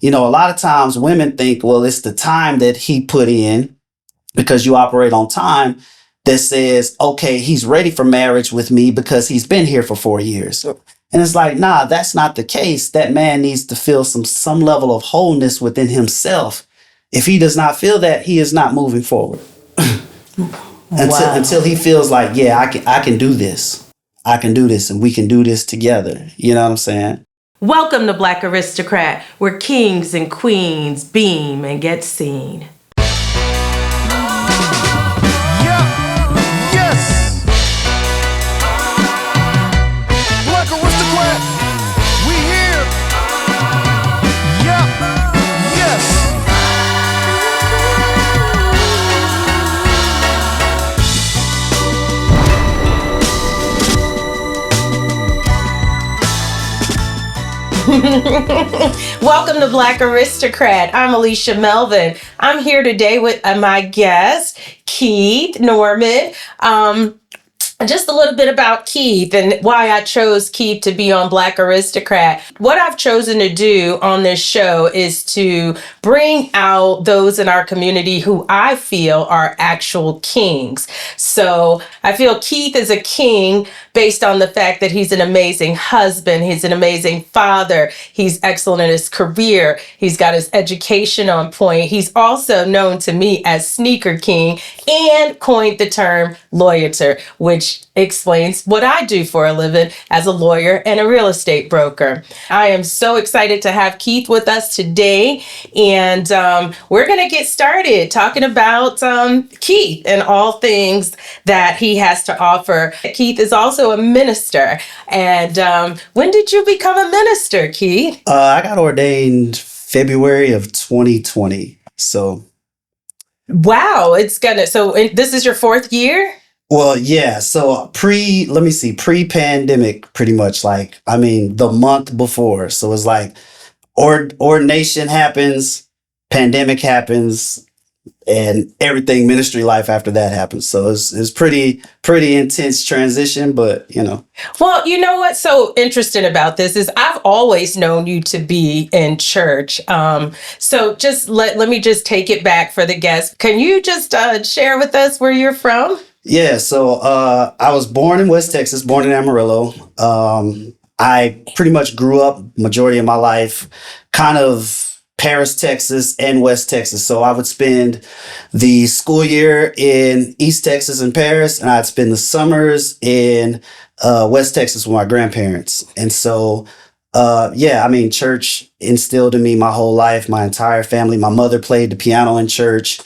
A lot of times women think, well, it's the time that he put in because you operate on time that says, okay, he's ready for marriage with me because he's been here for 4 years. And it's like, nah, that's not the case. That man needs to feel some level of wholeness within himself. If he does not feel that, he is not moving forward. Until he feels like, yeah, I can do this. I can do this and we can do this together. You know what I'm saying? Welcome to Black Aristocrat, where kings and queens beam and get seen. Black Aristocrat, we here. Yeah, yes. Welcome to Black Aristocrat. I'm Alisha Melvin. I'm here today with my guest, Keith Norman. Just a little bit about Keith and why I chose Keith to be on Black Aristocrat. What I've chosen to do on this show is to bring out those in our community who I feel are actual kings. So I feel Keith is a king based on the fact that he's an amazing husband. He's an amazing father. He's excellent in his career. He's got his education on point. He's also known to me as Sneaker King and coined the term loyaltor, which explains what I do for a living as a lawyer and a real estate broker. I am so excited to have Keith with us today, and we're going to get started talking about Keith and all things that he has to offer. Keith is also a minister, and when did you become a minister, Keith? I got ordained February of 2020. So. Wow, this is your fourth year? Well, yeah. So pre-pandemic, pretty much the month before. So it's like ordination happens, pandemic happens, and everything ministry life after that happens. So it's pretty intense transition, but Well, you know what's so interesting about this is I've always known you to be in church. So just let me just take it back for the guests. Can you just share with us where you're from? Yeah, so I was born in West Texas, born in Amarillo. I pretty much grew up majority of my life kind of Paris, Texas and West Texas. So I would spend the school year in East Texas and Paris, and I'd spend the summers in West Texas with my grandparents. And so, church instilled in me my whole life, my entire family. My mother played the piano in church.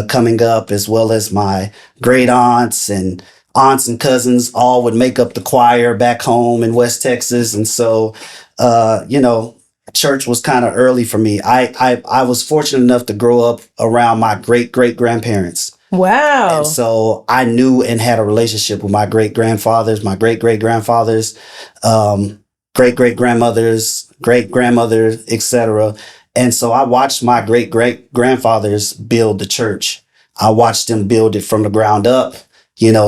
Coming up, as well as my great aunts and cousins all would make up the choir back home in West Texas. And so, church was kind of early for me. I was fortunate enough to grow up around my great grandparents. Wow. And so I knew and had a relationship with my great grandfathers, my great grandfathers, great grandmothers, great grandmother, etc. And so I watched my great grandfathers build the church. I watched them build it from the ground up,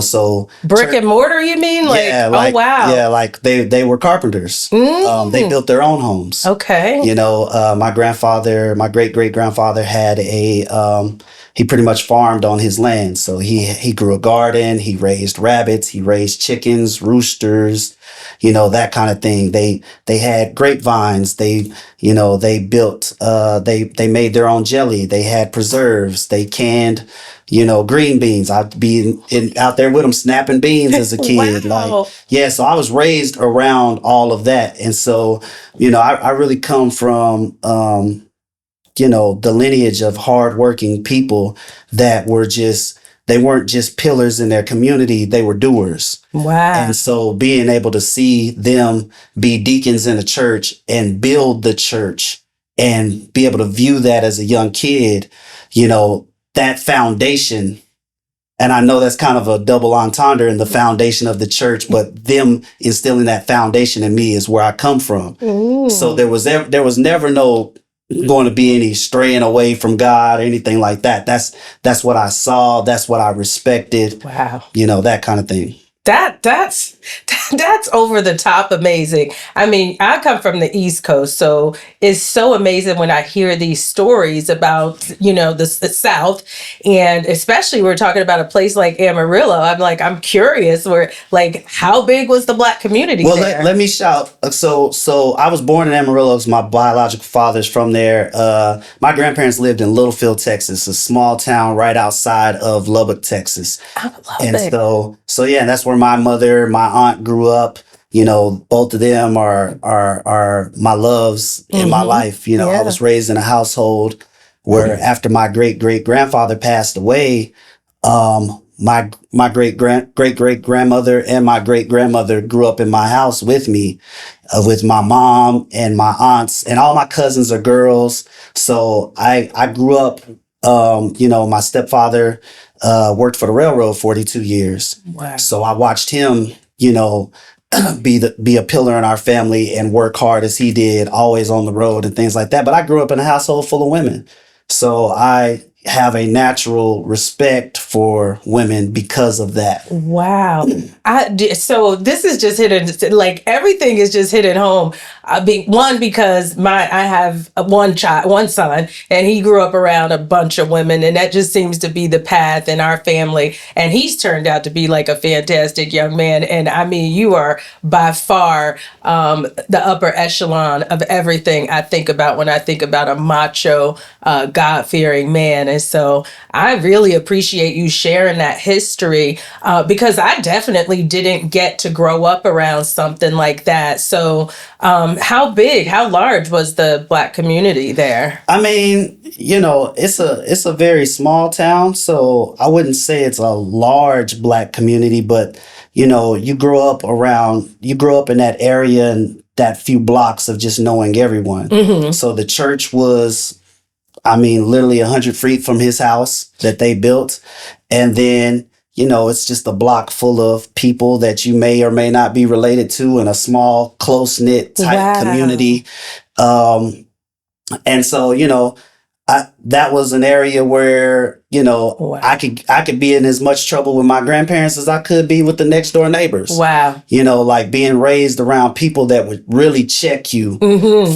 so brick and mortar, you mean? Oh wow. Yeah, they were carpenters. They built their own homes. Okay. My great grandfather had he pretty much farmed on his land. So he grew a garden, he raised rabbits, he raised chickens, roosters, that kind of thing. They had grapevines. They built, they made their own jelly. They had preserves. They canned, green beans. I'd be out there with them snapping beans as a kid. Wow. So I was raised around all of that. And so, I really come from, the lineage of hardworking people that they weren't just pillars in their community, they were doers. Wow. And so being able to see them be deacons in the church and build the church and be able to view that as a young kid, that foundation. And I know that's kind of a double entendre in the foundation of the church, but them instilling that foundation in me is where I come from. Ooh. So there was never no going to be any straying away from God or anything like that. That's what I saw. That's what I respected. Wow. That kind of thing. That's that's over the top amazing. I mean, I come from the East Coast, so it's so amazing when I hear these stories about, the South, and especially we're talking about a place like Amarillo. I'm curious, where like how big was the Black community Well, there? let me shout. So I was born in Amarillo. My biological father's from there. My grandparents lived in Littlefield, Texas, a small town right outside of Lubbock, Texas. I love And it. so yeah, that's where my mother, my aunt grew up. Both of them are my loves in my life. I Yeah. was raised in a household where after my great great grandfather passed away, my great great grandmother and my great grandmother grew up in my house with me, with my mom and my aunts, and all my cousins are girls. So I grew up. My stepfather worked for the railroad 42 years. Wow. So I watched him, be a pillar in our family and work hard as he did, always on the road and things like that. But I grew up in a household full of women. So I have a natural respect for women because of that. Wow. So this is just hitting, like everything is just hitting home. Because I have one son, and he grew up around a bunch of women, and that just seems to be the path in our family. And he's turned out to be like a fantastic young man. And I mean, you are by far the upper echelon of everything I think about when I think about a macho, God-fearing man. And so I really appreciate you sharing that history, because I definitely didn't get to grow up around something like that. So how large was the Black community there? I mean, it's a very small town, so I wouldn't say it's a large Black community, but you grow up in that area and that few blocks of just knowing everyone. So the church was, I mean, literally 100 feet from his house that they built. And then, it's just a block full of people that you may or may not be related to in a small, close-knit type Wow. community. And so, that was an area where, Wow. I could be in as much trouble with my grandparents as I could be with the next door neighbors. Wow. Like being raised around people that would really check you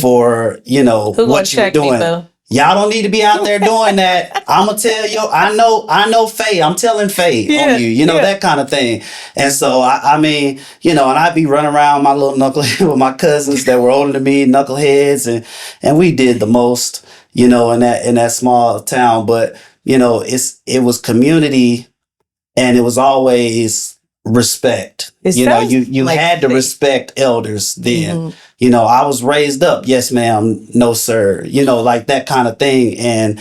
for, Who gonna what you're check me, doing. boo? Y'all don't need to be out there doing that. I'm gonna tell you, I know Faye. I'm telling Faye Yeah, on you, yeah. that kind of thing. And so I mean, and I'd be running around my little knucklehead with my cousins that were older than me, knuckleheads, and we did the most, in that small town. But it was community, and it was always respect. It You sounds like had to faith. respect elders then. I was raised up, yes ma'am, no sir, like that kind of thing. And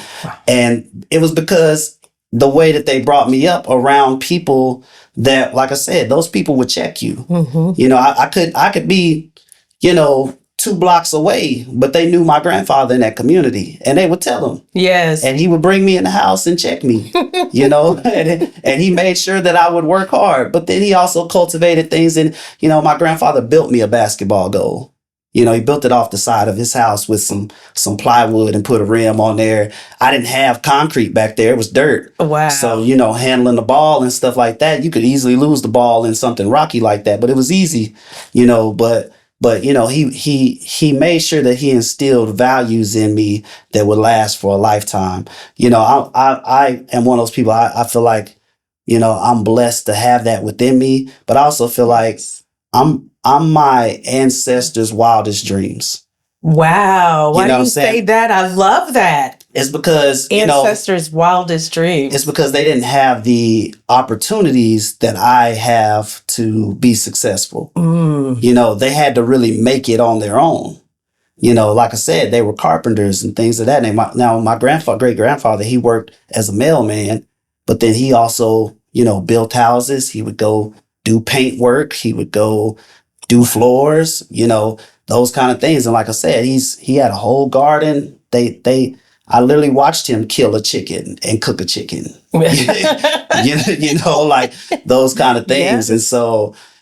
it was because the way that they brought me up around people that, like I said, those people would check you. I could be, 2 blocks away, but they knew my grandfather in that community, and they would tell him. Yes. And he would bring me in the house and check me, and he made sure that I would work hard. But then he also cultivated things. And, my grandfather built me a basketball goal. He built it off the side of his house with some plywood and put a rim on there. I didn't have concrete back there. It was dirt. Wow. So, handling the ball and stuff like that, you could easily lose the ball in something rocky like that, but it was easy, but he made sure that he instilled values in me that would last for a lifetime. I am one of those people. I feel like, I'm blessed to have that within me, but I also feel like I'm my ancestors' wildest dreams. Wow. Why You know do what you I'm say saying? that? I love that. It's because, Ancestors' wildest dreams. it's because they didn't have the opportunities that I have to be successful. They had to really make it on their own. Like I said, they were carpenters and things of that name. Now, my great grandfather, he worked as a mailman, but then he also, built houses. He would go do paint work. He would go do floors, those kind of things. And like I said, he had a whole garden. I literally watched him kill a chicken and cook a chicken. Like those kind of things. Yeah.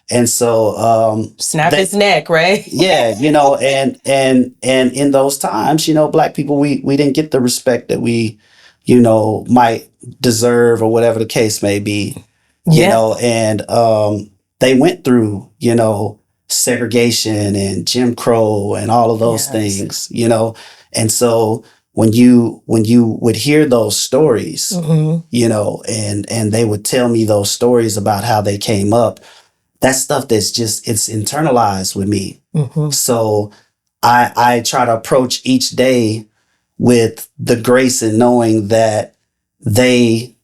And so Snap his neck, right? yeah, and in those times, Black people, we didn't get the respect that we, might deserve, or whatever the case may be. Yeah. And they went through, segregation and Jim Crow and all of those things, and so when you would hear those stories, and they would tell me those stories about how they came up, that stuff that's just, it's internalized with me. So I try to approach each day with the grace and knowing that they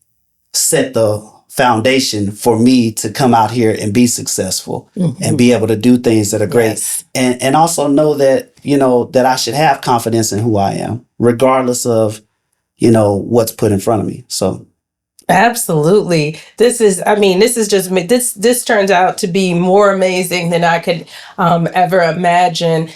set the foundation for me to come out here and be successful and be able to do things that are great. And also know that, that I should have confidence in who I am, regardless of, what's put in front of me. So. Absolutely. This is just this turns out to be more amazing than I could ever imagine.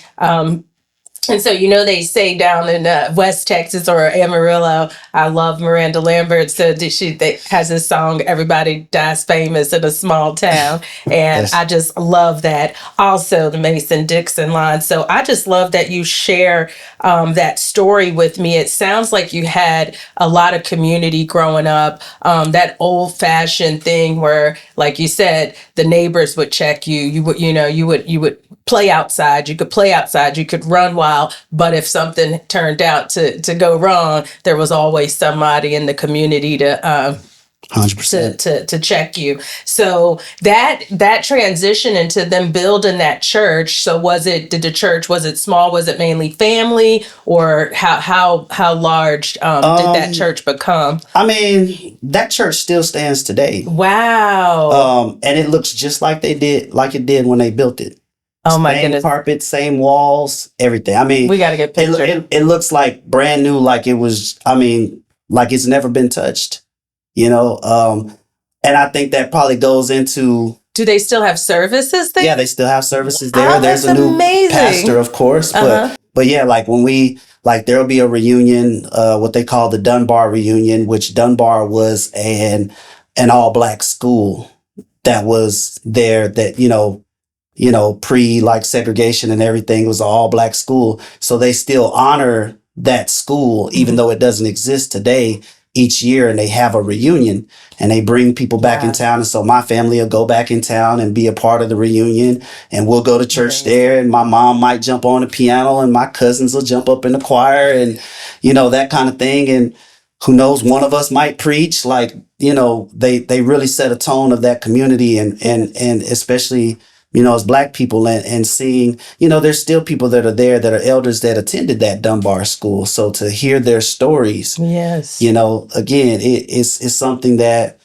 And so, they say down in West Texas or Amarillo, I love Miranda Lambert. So they has this song, Everybody Dies Famous in a Small Town. And I just love that. Also, the Mason-Dixon line. So I just love that you share that story with me. It sounds like you had a lot of community growing up, that old fashioned thing where, like you said, the neighbors would check you. You would play outside. You could play outside. You could run wild. But if something turned out to go wrong, there was always somebody in the community to 100% to check you. So that transition into them building that church. So was it small? Was it mainly family, or how large did that church become? That church still stands today. Wow. And it looks just like it did when they built it. Oh my same goodness. Carpet, same walls, everything. We got to get pictures. It looks like brand new, like it was, like it's never been touched, and I think that probably goes into. Do they still have services there? Yeah, they still have services there. Oh, There's a new pastor, of course, but yeah, like when there'll be a reunion, what they call the Dunbar reunion, which Dunbar was an all black school that was there that, pre like segregation and everything. It was an all black school. So they still honor that school, even though it doesn't exist today, each year. And they have a reunion and they bring people back in town. And so my family will go back in town and be a part of the reunion, and we'll go to church there. And my mom might jump on the piano and my cousins will jump up in the choir and, that kind of thing. And who knows, one of us might preach. Like, they really set a tone of that community and especially, as Black people and seeing, there's still people that are there that are elders that attended that Dunbar school. So to hear their stories, yes, again, it's something that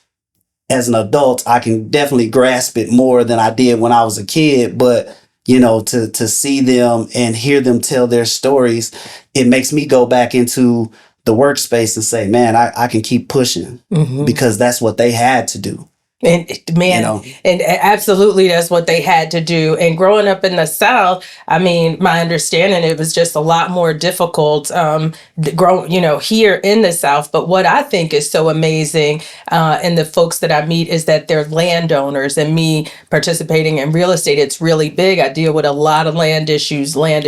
as an adult, I can definitely grasp it more than I did when I was a kid. But, to see them and hear them tell their stories, it makes me go back into the workspace and say, man, I can keep pushing because that's what they had to do. And and absolutely, that's what they had to do. And growing up in the South, my understanding, it was just a lot more difficult here in the South. But what I think is so amazing in the folks that I meet is that they're landowners, and me participating in real estate, it's really big. I deal with a lot of land issues where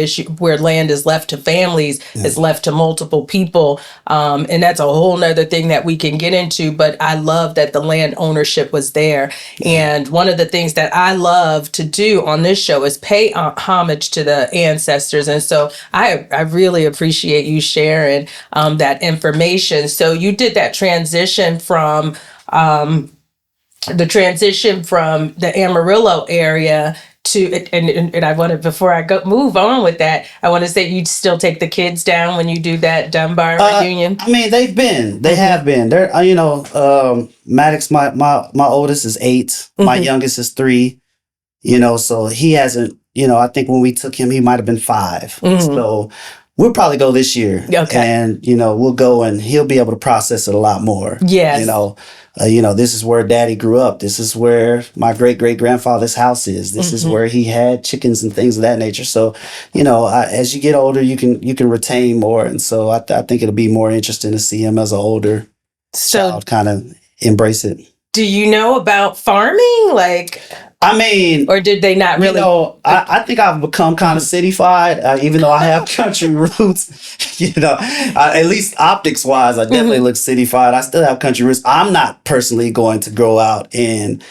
land is left to families, is left to multiple people. And that's a whole nother thing that we can get into. But I love that the land ownership was there. And one of the things that I love to do on this show is pay homage to the ancestors. And so I really appreciate you sharing that information. So you did that transition from the Amarillo area to, and I wanted, before I move on with that, I want to say you'd still take the kids down when you do that Dunbar reunion. They have been there. Maddox, my oldest is 8, my youngest is 3. So he hasn't. I think when we took him, he might have been 5. So we'll probably go this year. Okay. And we'll go and he'll be able to process it a lot more. Yes. This is where Daddy grew up. This is where my great-great-grandfather's house is. This is where he had chickens and things of that nature. So, as you get older, you can retain more. And so I think it'll be more interesting to see him as an older child kind of embrace it. Do you know about farming? Or did they not really? I think I've become kind of cityfied, even though I have country roots. At least optics wise, I definitely look cityfied. I still have country roots. I'm not personally going to grow out and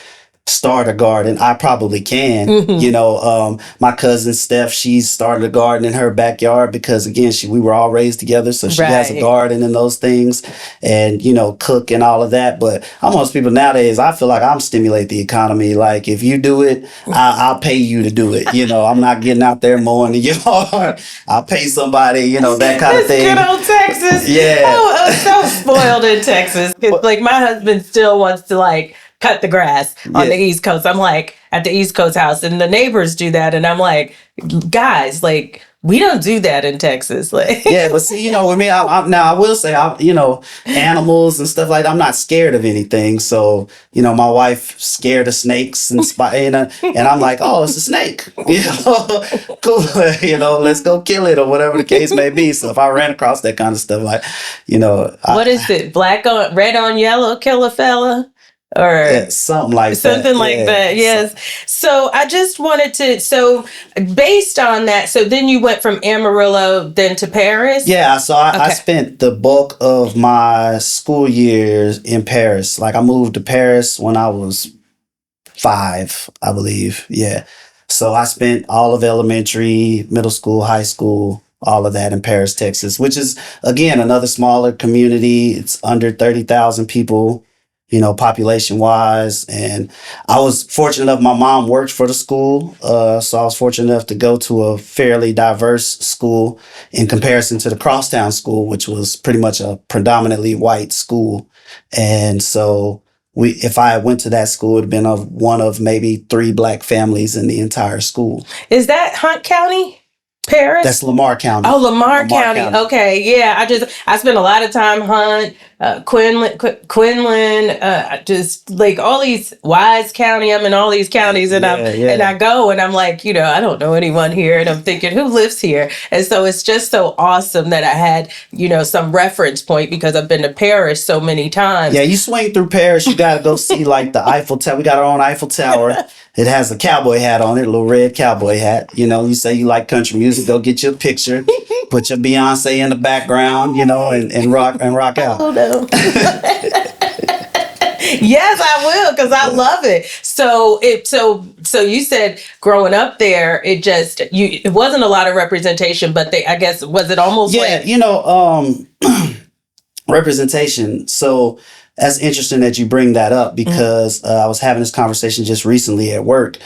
start a garden, I probably can. My cousin Steph, she's started a garden in her backyard because again, we were all raised together, so she has a Right. garden and those things, and cook and all of that. But almost people nowadays, I feel like I'm stimulate the economy. Like if you do it, I'll pay you to do it. I'm not getting out there mowing the yard. I'll pay somebody. That kind of It's thing. good old Texas. Yeah. Oh, I was so spoiled in Texas. 'Cause, like my husband still wants to like cut the grass on the East Coast. I'm like at the East Coast house, and the neighbors do that, and I'm like, guys, like we don't do that in Texas. Like, Yeah, but see, with me, now I will say, animals and stuff like that, I'm not scared of anything. So, my wife scared of snakes and I'm like, oh, it's a snake. Cool. Let's go kill it or whatever the case may be. So if I ran across that kind of stuff, like, what is it? Red on yellow, kill a fella. Or yeah, something like that. Yes. So I just wanted to, so based on that, so then you went from Amarillo then to Paris? Yeah, so I spent the bulk of my school years in Paris. Like I moved to Paris when I was 5, I believe. Yeah. So I spent all of elementary, middle school, high school, all of that in Paris, Texas, which is again another smaller community. It's under 30,000 people, population wise. And I was fortunate enough, my mom worked for the school. So I was fortunate enough to go to a fairly diverse school in comparison to the Crosstown school, which was pretty much a predominantly white school. And so if I went to that school, it would have been one of maybe 3 Black families in the entire school. Is that Hunt County? Paris? That's Lamar County. Oh, Lamar County. Okay, yeah. I spent a lot of time Hunt, Quinlan, just like all these Wise County. I'm in all these counties, and and I go and I'm like, I don't know anyone here, and I'm thinking, who lives here? And so it's just so awesome that I had some reference point because I've been to Paris so many times. Yeah, you swing through Paris, you got to go see like the Eiffel Tower. We got our own Eiffel Tower. It has a cowboy hat on it, a little red cowboy hat. You say you like country music, go get your picture, put your Beyonce in the background, and rock out. Oh no. Yes, I will, because I love it. So you said growing up there, it wasn't a lot of representation, but I guess was it almost like representation. So that's interesting that you bring that up because I was having this conversation just recently at work.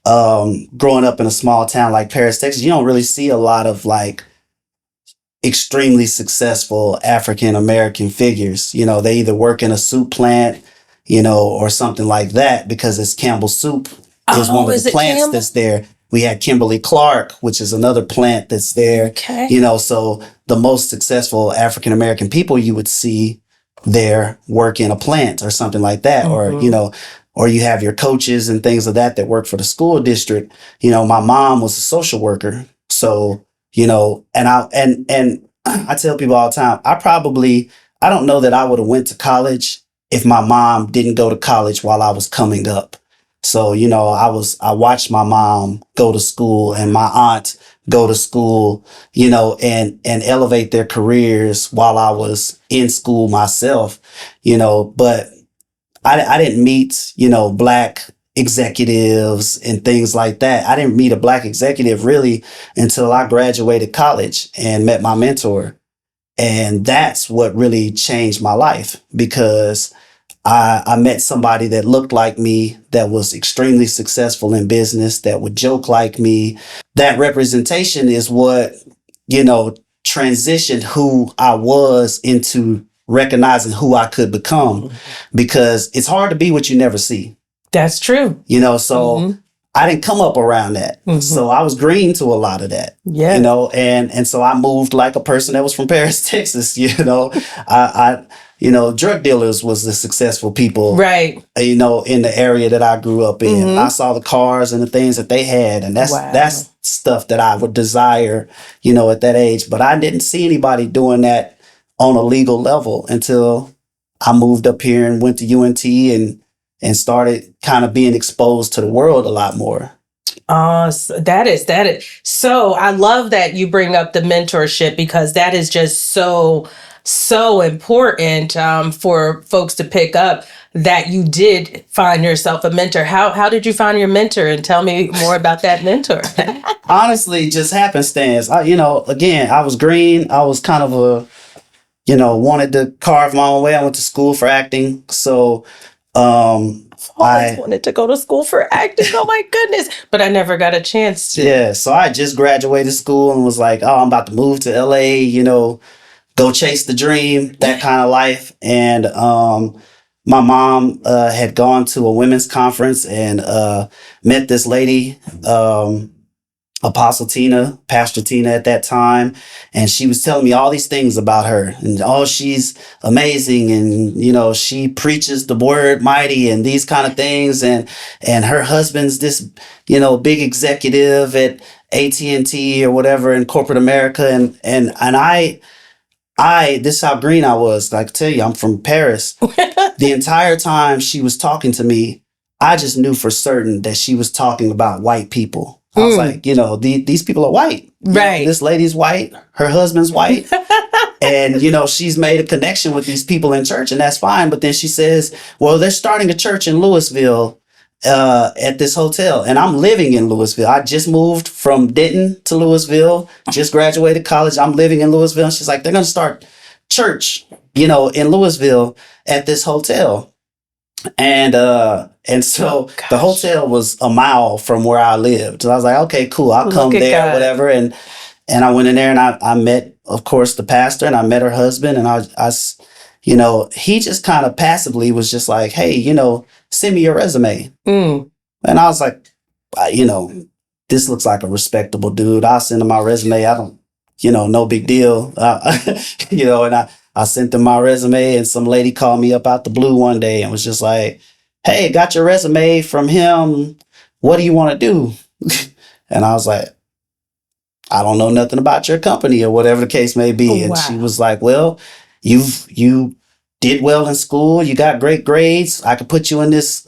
Growing up in a small town like Paris, Texas, you don't really see a lot of like extremely successful African American figures. They either work in a soup plant, or something like that because it's Campbell Soup is one of the plants that's there. We had Kimberly Clark, which is another plant that's there. Okay. So the most successful African American people you would see there work in a plant or something like that, or you have your coaches and things of that work for the school district. My mom was a social worker, so and I tell people all the time, I don't know that I would have went to college if my mom didn't go to college while I was coming up. So I watched my mom go to school and my aunt go to school, and elevate their careers while I was in school myself, but I didn't meet, Black executives and things like that. I didn't meet a Black executive really until I graduated college and met my mentor. And that's what really changed my life because I met somebody that looked like me, that was extremely successful in business, that would joke like me. That representation is what, transitioned who I was into recognizing who I could become, because it's hard to be what you never see. That's true. So I didn't come up around that. So I was green to a lot of that. Yeah. And so I moved like a person that was from Paris, Texas. I drug dealers was the successful people, right? In the area that I grew up in. I saw the cars and the things that they had, and that's stuff that I would desire, at that age. But I didn't see anybody doing that on a legal level until I moved up here and went to UNT and started kind of being exposed to the world a lot more. So that is. So I love that you bring up the mentorship because that is just so so important for folks to pick up that you did find yourself a mentor. How did you find your mentor? And tell me more about that mentor. Honestly, just happenstance. Again, I was green. I was kind of wanted to carve my own way. I went to school for acting. So I wanted to go to school for acting. Oh my goodness. But I never got a chance to. Yeah. So I just graduated school and was like, oh, I'm about to move to LA, go chase the dream, that kind of life. And my mom had gone to a women's conference and met this lady, Apostle Tina, Pastor Tina at that time. And she was telling me all these things about her. And, oh, she's amazing. And, she preaches the word mighty and these kind of things. And her husband's this, big executive at AT&T or whatever in corporate America. And this is how green I was. Like I tell you, I'm from Paris. The entire time she was talking to me, I just knew for certain that she was talking about white people. I was like, these people are white. Right. This lady's white. Her husband's white. And, she's made a connection with these people in church, and that's fine. But then she says, well, they're starting a church in Louisville at this hotel. And I'm living in Louisville. I just moved from Denton to Louisville, just graduated college. I'm living in Louisville. And she's like, they're going to start church, in Louisville at this hotel. And so the hotel was a mile from where I lived. So I was like, okay, cool. I'll come there, God. Whatever. And I went in there and I met, of course, the pastor, and I met her husband. And I he just kind of passively was just like, hey, send me your resume. And I was like, this looks like a respectable dude. I'll send him my resume. I don't, no big deal. And I sent them my resume, and some lady called me up out the blue one day and was just like, hey, got your resume from him. What do you want to do? And I was like, I don't know nothing about your company or whatever the case may be. Oh, and wow. she was like, well, you did well in school. You got great grades. I could put you in this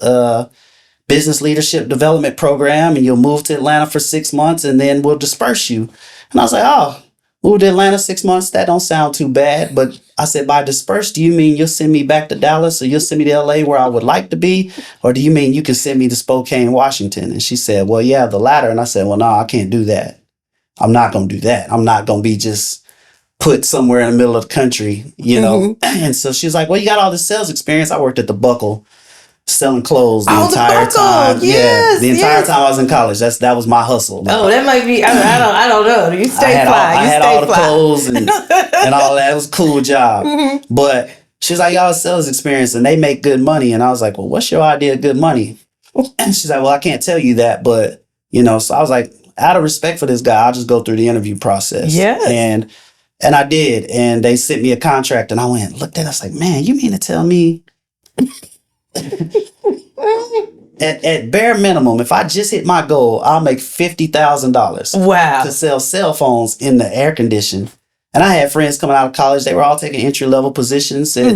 business leadership development program, and you'll move to Atlanta for 6 months, and then we'll disperse you. And I was like, oh, moved to Atlanta 6 months. That don't sound too bad. But I said, by disperse, do you mean you'll send me back to Dallas, or you'll send me to LA where I would like to be? Or do you mean you can send me to Spokane, Washington? And she said, well, yeah, the latter. And I said, well, no, I can't do that. I'm not going to do that. I'm not going to be just put somewhere in the middle of the country, And so she was like, well, you got all this sales experience. I worked at the Buckle selling clothes the entire time. Yes, the entire time I was in college. That was my hustle. Oh, that might be. I don't know. You stay fly. I had all the clothes and all that. It was a cool job. But she's like, y'all sales experience and they make good money. And I was like, well, what's your idea of good money? And she's like, well, I can't tell you that, but so I was like, out of respect for this guy, I'll just go through the interview process. Yeah. And I did. And they sent me a contract, and I went, looked at it. I was like, man, you mean to tell me at bare minimum, if I just hit my goal, I'll make $50,000. Wow. To sell cell phones in the air condition. And I had friends coming out of college. They were all taking entry level positions at,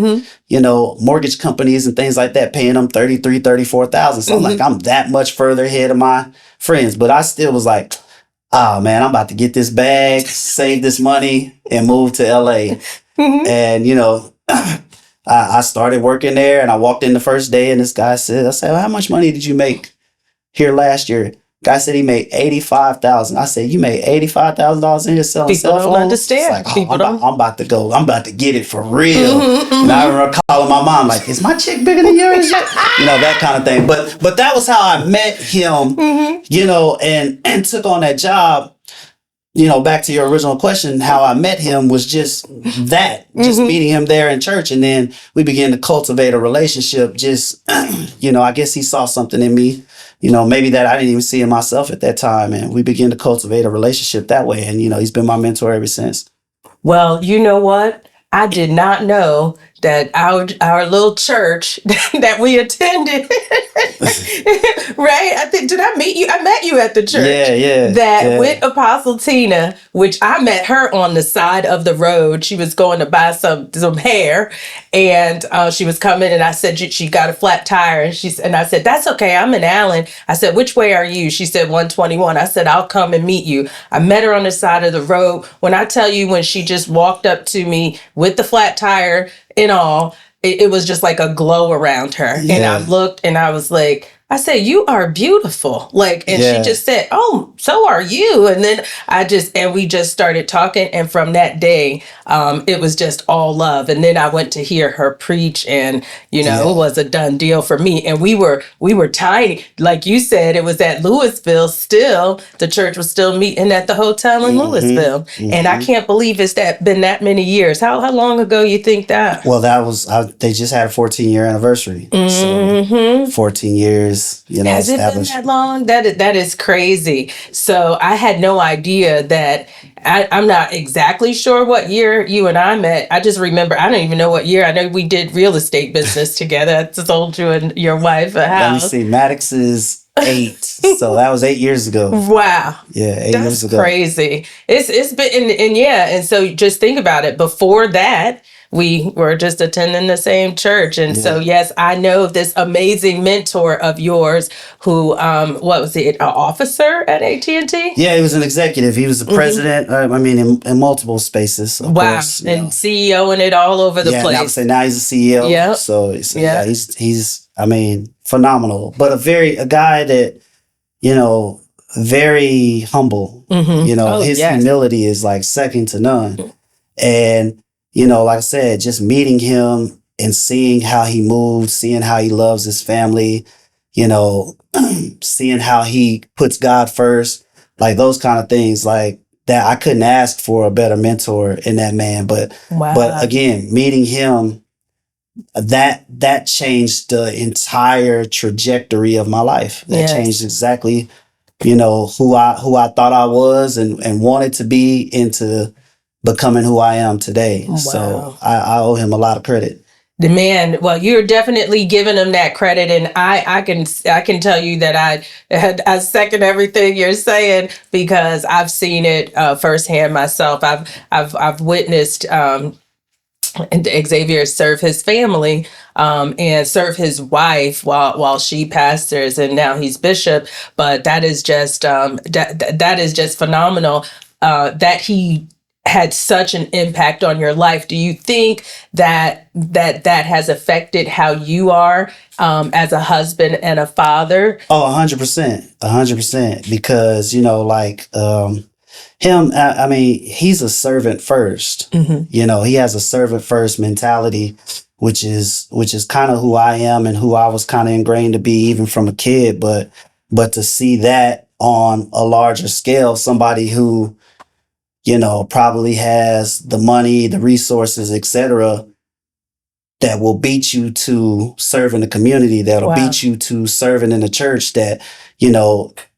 mortgage companies and things like that, paying them $33,000, $34,000. So I'm like, I'm that much further ahead of my friends. But I still was like, oh man, I'm about to get this bag, save this money, and move to LA. And, I started working there, and I walked in the first day, and this guy said, well, how much money did you make here last year? Guy said he made $85,000. I said, you made $85,000 in here selling cell phones? People don't understand. Like, I'm about to go. I'm about to get it for real. And I remember calling my mom, like, is my chick bigger than yours yet? That kind of thing. But that was how I met him, and took on that job. Back to your original question, how I met him was just that, just meeting him there in church. And then we began to cultivate a relationship. Just, I guess he saw something in me, maybe that I didn't even see in myself at that time. And we began to cultivate a relationship that way. And, he's been my mentor ever since. Well, you know what? I did not know that our little church that we attended, right? I think, did I meet you? I met you at the church. Yeah. With Apostle Tina, which I met her on the side of the road. She was going to buy some hair, and she was coming, and I said she got a flat tire, and I said, that's okay. I'm in Allen. I said, which way are you? She said 121. I said, I'll come and meet you. I met her on the side of the road. When I tell you, when she just walked up to me with the flat tire and all, it was just like a glow around her. Yeah. And I looked and I was like, I said, you are beautiful. And she just said, oh, so are you. And then we just started talking. And from that day, it was just all love. And then I went to hear her preach, and, it was a done deal for me. And we were tiny. Like you said, it was at Louisville still. The church was still meeting at the hotel in Louisville. And I can't believe it's been that many years. How long ago you think that? Well, they just had a 14-year anniversary. So 14 years. Has it been that long? That is crazy. So I had no idea that. I'm not exactly sure what year you and I met. I just remember, I don't even know what year. I know we did real estate business together. I sold you and your wife a house. Let me see. Maddox is 8. So that was 8 years ago. Wow. Yeah, 8 years ago. That's crazy. It's been, and so just think about it. Before that, we were just attending the same church. And so, yes, I know this amazing mentor of yours who, what was he, an officer at AT&T? Yeah, he was an executive. He was the president, in multiple spaces, of course. And CEO and it all over the place. Now he's a CEO. Yeah. So he's phenomenal. But a guy that, very humble. His humility is like second to none. And like I said, just meeting him and seeing how he moves, seeing how he loves his family, seeing how he puts God first, like those kind of things, like that. I couldn't ask for a better mentor in that man. But again, meeting him, that changed the entire trajectory of my life. That changed exactly, who I thought I was and wanted to be into becoming who I am today. Wow. So I owe him a lot of credit. The man, well, you're definitely giving him that credit, and I can tell you that I second everything you're saying, because I've seen it firsthand myself. I've witnessed Xavier serve his family and serve his wife while she pastors, and now he's bishop. But that is just that is just phenomenal that he had such an impact on your life. Do you think that has affected how you are as a husband and a father? Oh, 100%. Because, him, he's a servant first. Mm-hmm. He has a servant first mentality, which is kind of who I am and who I was kind of ingrained to be even from a kid. But to see that on a larger scale, somebody who, probably has the money, the resources, etc., that will beat you to serving the community, that'll beat you to serving in the church, that,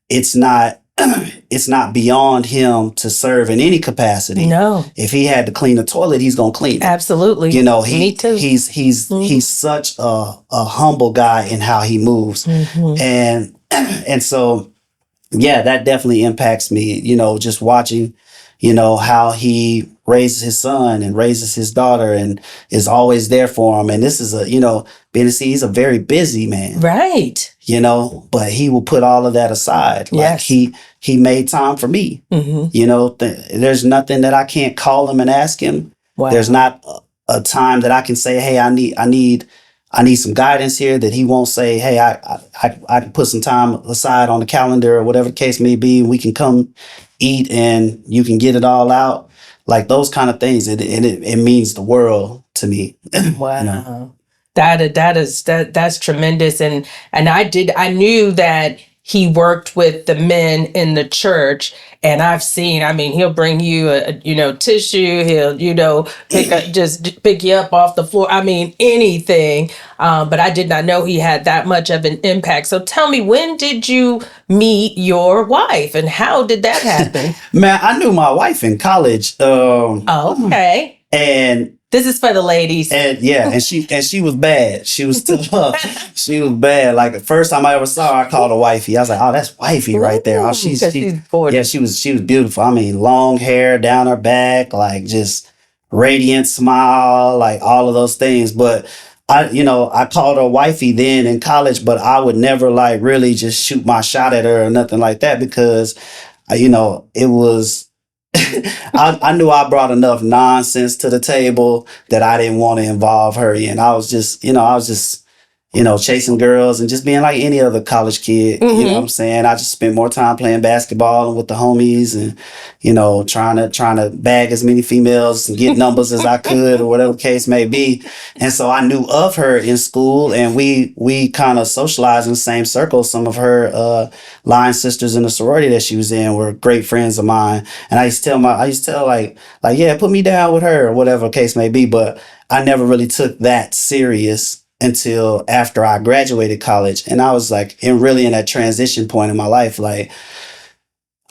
it's not beyond him to serve in any capacity. No. If he had to clean a toilet, he's going to clean it. Absolutely. Me too. He's such a humble guy in how he moves. Mm-hmm. And so, that definitely impacts me, just watching, how he raises his son and raises his daughter and is always there for him. And this is he's a very busy man. Right. But he will put all of that aside. Yes. Like he made time for me. Mm-hmm. There's nothing that I can't call him and ask him. Wow. There's not a time that I can say, hey, I need some guidance here, that he won't say, hey, I can put some time aside on the calendar or whatever the case may be. We can come eat and you can get it all out. Like those kind of things. It means the world to me. Wow. That's tremendous. And I knew that he worked with the men in the church, and I've seen, he'll bring you a tissue, he'll, pick you up off the floor. Anything. But I did not know he had that much of an impact. So tell me, when did you meet your wife and how did that happen? Man, I knew my wife in college. Okay. And This is for the ladies. And yeah, and she was bad. She was she was bad. Like the first time I ever saw her, I called her wifey. I was like, "Oh, that's wifey right there." Oh, she's gorgeous. yeah, she was beautiful. I mean, long hair down her back, like just radiant smile, like all of those things. But I called her wifey then in college, but I would never like really just shoot my shot at her or nothing like that because, it was. I knew I brought enough nonsense to the table that I didn't want to involve her in. I was just, chasing girls and just being like any other college kid. You know what I'm saying? I just spent more time playing basketball and with the homies and, trying to bag as many females and get numbers as I could or whatever the case may be. And so I knew of her in school and we kind of socialized in the same circle. Some of her line sisters in the sorority that she was in were great friends of mine. And I used to tell like, yeah, put me down with her or whatever the case may be. But I never really took that serious until after I graduated college. And I was like, really in that transition point in my life, like,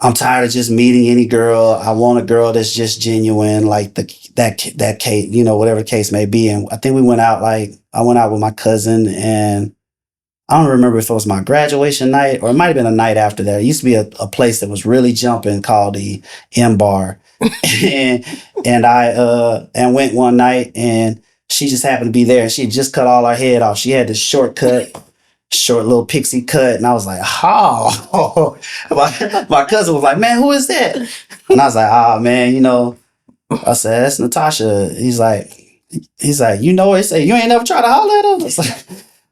I'm tired of just meeting any girl. I want a girl that's just genuine, like that case, whatever the case may be. And I think I went out with my cousin and I don't remember if it was my graduation night or it might have been a night after that. It used to be a place that was really jumping called the M Bar. and I went one night and she just happened to be there and she had just cut all her head off. She had this short little pixie cut. And I was like, oh, my cousin was like, man, who is that? And I was like, oh man, I said, that's Natasha. He's like, you know her? He said, you ain't never tried to holler at her?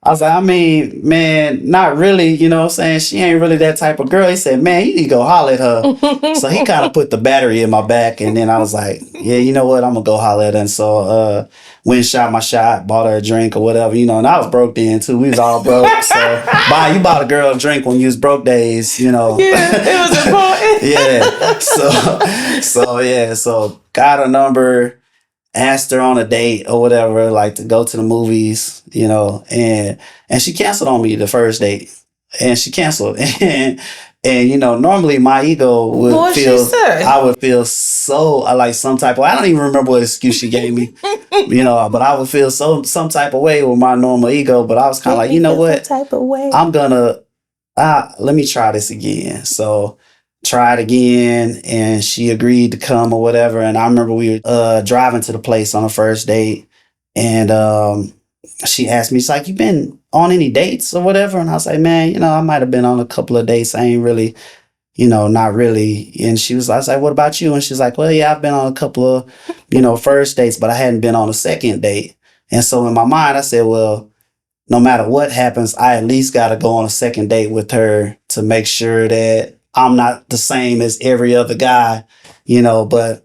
I was like, I mean, man, not really, you know what I'm saying? She ain't really that type of girl. He said, man, you need to go holler at her. So he kind of put the battery in my back. And then I was like, yeah, you know what? I'm going to go holler at her. And so went and shot my shot, bought her a drink or whatever, and I was broke then too. We was all broke. So you bought a girl a drink when you was broke days, Yeah, it was important. Yeah. So got her number, asked her on a date or whatever, like to go to the movies, and she canceled on me the first date. And she canceled. And normally my ego would I would feel so like some type of, I don't even remember what excuse she gave me, but I would feel some type of way with my normal ego. But I was kind of like, you know what? Type of way. I'm gonna, let me try this again. So tried again and she agreed to come or whatever. And I remember we were driving to the place on the first date and she asked me, she's like, you been on any dates or whatever? And I was like, man, I might have been on a couple of dates. I ain't really, not really. And I was like, what about you? And she's like, well, yeah, I've been on a couple of, first dates, but I hadn't been on a second date. And so in my mind, I said, well, no matter what happens, I at least got to go on a second date with her to make sure that I'm not the same as every other guy, but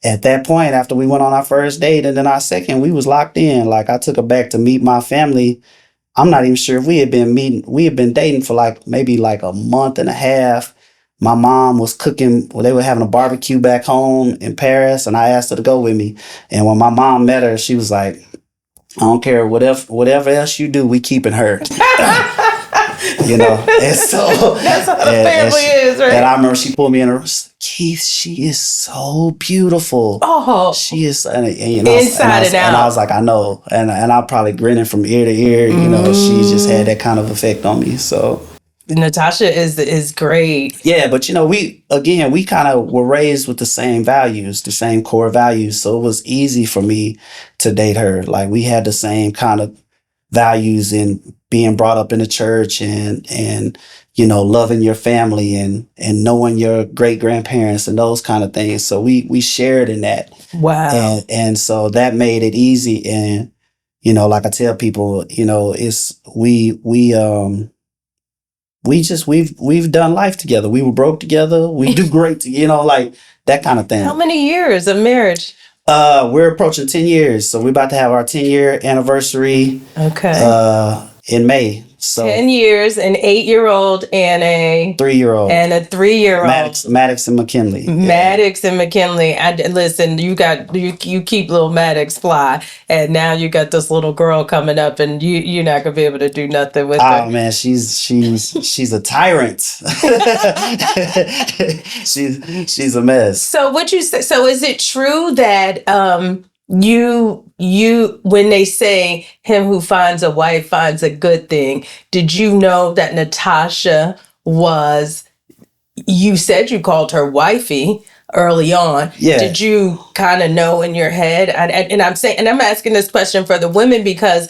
at that point, after we went on our first date and then our second, we was locked in. Like I took her back to meet my family. I'm not even sure if we had been dating for maybe a month and a half. My mom was cooking, they were having a barbecue back home in Paris and I asked her to go with me. And when my mom met her, she was like, I don't care, whatever else you do, we keeping her. And so that's how the family is, right? And I remember she pulled me in her room. Keith, she is so beautiful. Oh, she is, and inside and out. And I was like, I know, and I probably grinning from ear to ear. She just had that kind of effect on me. So Natasha is great. Yeah, but we kind of were raised with the same values, the same core values. So it was easy for me to date her. Like we had the same kind of values in being brought up in the church and loving your family and knowing your great grandparents and those kind of things. So we shared in that. Wow. And so that made it easy. And like I tell people, it's we've done life together. We were broke together. We do great, like that kind of thing. How many years of marriage? We're approaching 10 years. So we're about to have our 10-year anniversary. Okay. In May. So 10 years, an 8-year-old and a 3-year-old. And a 3-year-old. Maddox and McKinley. Maddox and McKinley. Listen, you keep little Maddox fly, and now you got this little girl coming up, and you're not gonna be able to do nothing with her. Oh man, she's a tyrant. she's a mess. So what you say? So is it true that you when they say him who finds a wife finds a good thing, did you know that Natasha was, you said you called her wifey early on. Yeah. Did you kind of know in your head? And I'm saying, and I'm asking this question for the women because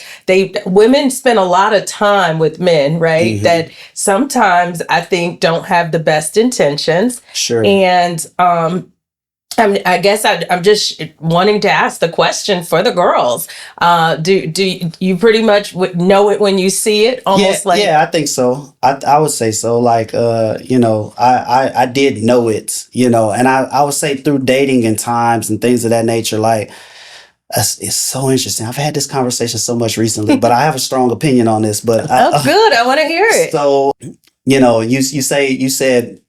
women spend a lot of time with men, right? Mm-hmm. That sometimes I think don't have the best intentions. Sure. And I guess I'm just wanting to ask the question for the girls. Do you pretty much know it when you see it? Almost like, yeah, I think so. I would say so. Like, I did know it, and I would say through dating and times and things of that nature. Like, it's so interesting. I've had this conversation so much recently, but I have a strong opinion on this. But good. I want to hear it. So, you said,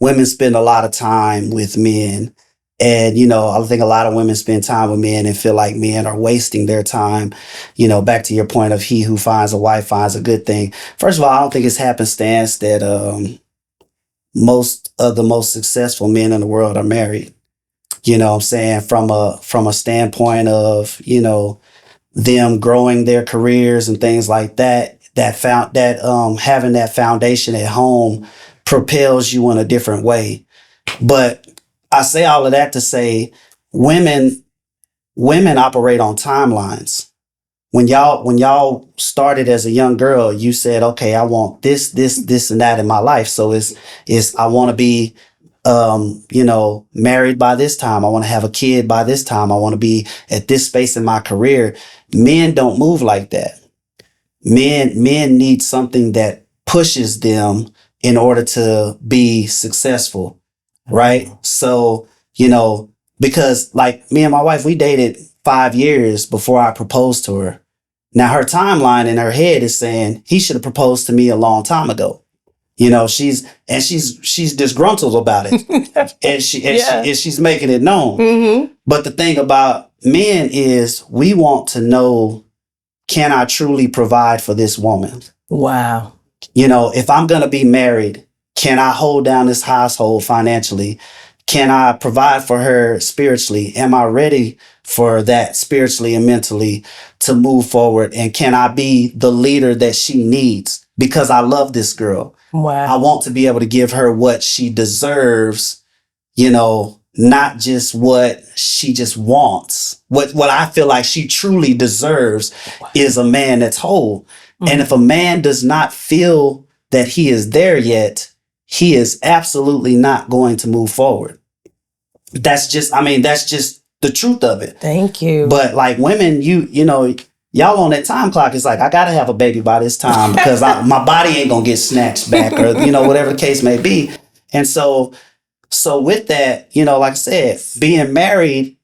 women spend a lot of time with men. And, I think a lot of women spend time with men and feel like men are wasting their time. Back to your point of he who finds a wife finds a good thing. First of all, I don't think it's happenstance that most of the most successful men in the world are married. You know what I'm saying? From a standpoint of, them growing their careers and things like that, having that foundation at home propels you in a different way. But I say all of that to say women operate on timelines. When y'all started as a young girl, you said, okay, I want this, and that in my life. So it's I want to be married by this time. I want to have a kid by this time. I want to be at this space in my career. Men don't move like that. Men need something that pushes them in order to be successful. Right. So, because like me and my wife, we dated 5 years before I proposed to her. Now her timeline in her head is saying he should have proposed to me a long time ago. She's disgruntled about it and she's making it known. Mm-hmm. But the thing about men is we want to know, can I truly provide for this woman? Wow. If I'm going to be married, can I hold down this household financially? Can I provide for her spiritually? Am I ready for that spiritually and mentally to move forward? And can I be the leader that she needs? Because I love this girl. Wow. I want to be able to give her what she deserves, not just what she just wants. What I feel like she truly deserves is a man that's whole. Mm-hmm. And if a man does not feel that he is there yet, he is absolutely not going to move forward. That's just the truth of it. Thank you. But like women, y'all on that time clock, it's like, I got to have a baby by this time because my body ain't going to get snatched back or, whatever the case may be. And so with that, like I said, being married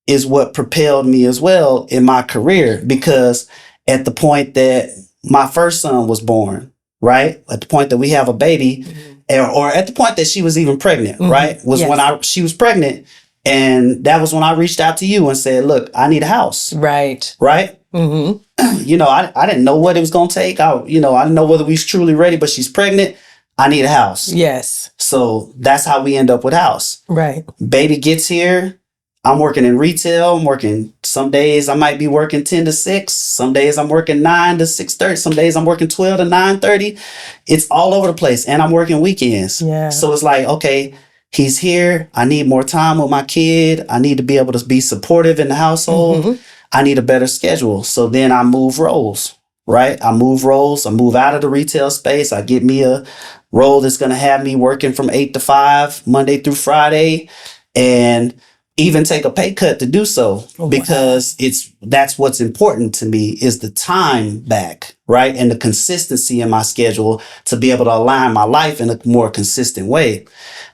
is what propelled me as well in my career, because at the point that my first son was born, right? At the point that we have a baby, or at the point that she was even pregnant, right? Was yes. when she was pregnant. And that was when I reached out to you and said, look, I need a house. Right. Right. Mm-hmm. I didn't know what it was going to take. I didn't know whether we was truly ready, but she's pregnant. I need a house. Yes. So that's how we end up with house. Right. Baby gets here. I'm working in retail. I'm working, some days I might be working 10 to 6. Some days I'm working 9 to 6:30. Some days I'm working 12 to 9:30. It's all over the place. And I'm working weekends. Yeah. So it's like, okay, he's here. I need more time with my kid. I need to be able to be supportive in the household. Mm-hmm. I need a better schedule. So then I move roles, right? I move out of the retail space. I get me a role that's going to have me working from 8 to 5, Monday through Friday. And even take a pay cut to do so, because that's what's important to me, is the time back, right? And the consistency in my schedule to be able to align my life in a more consistent way.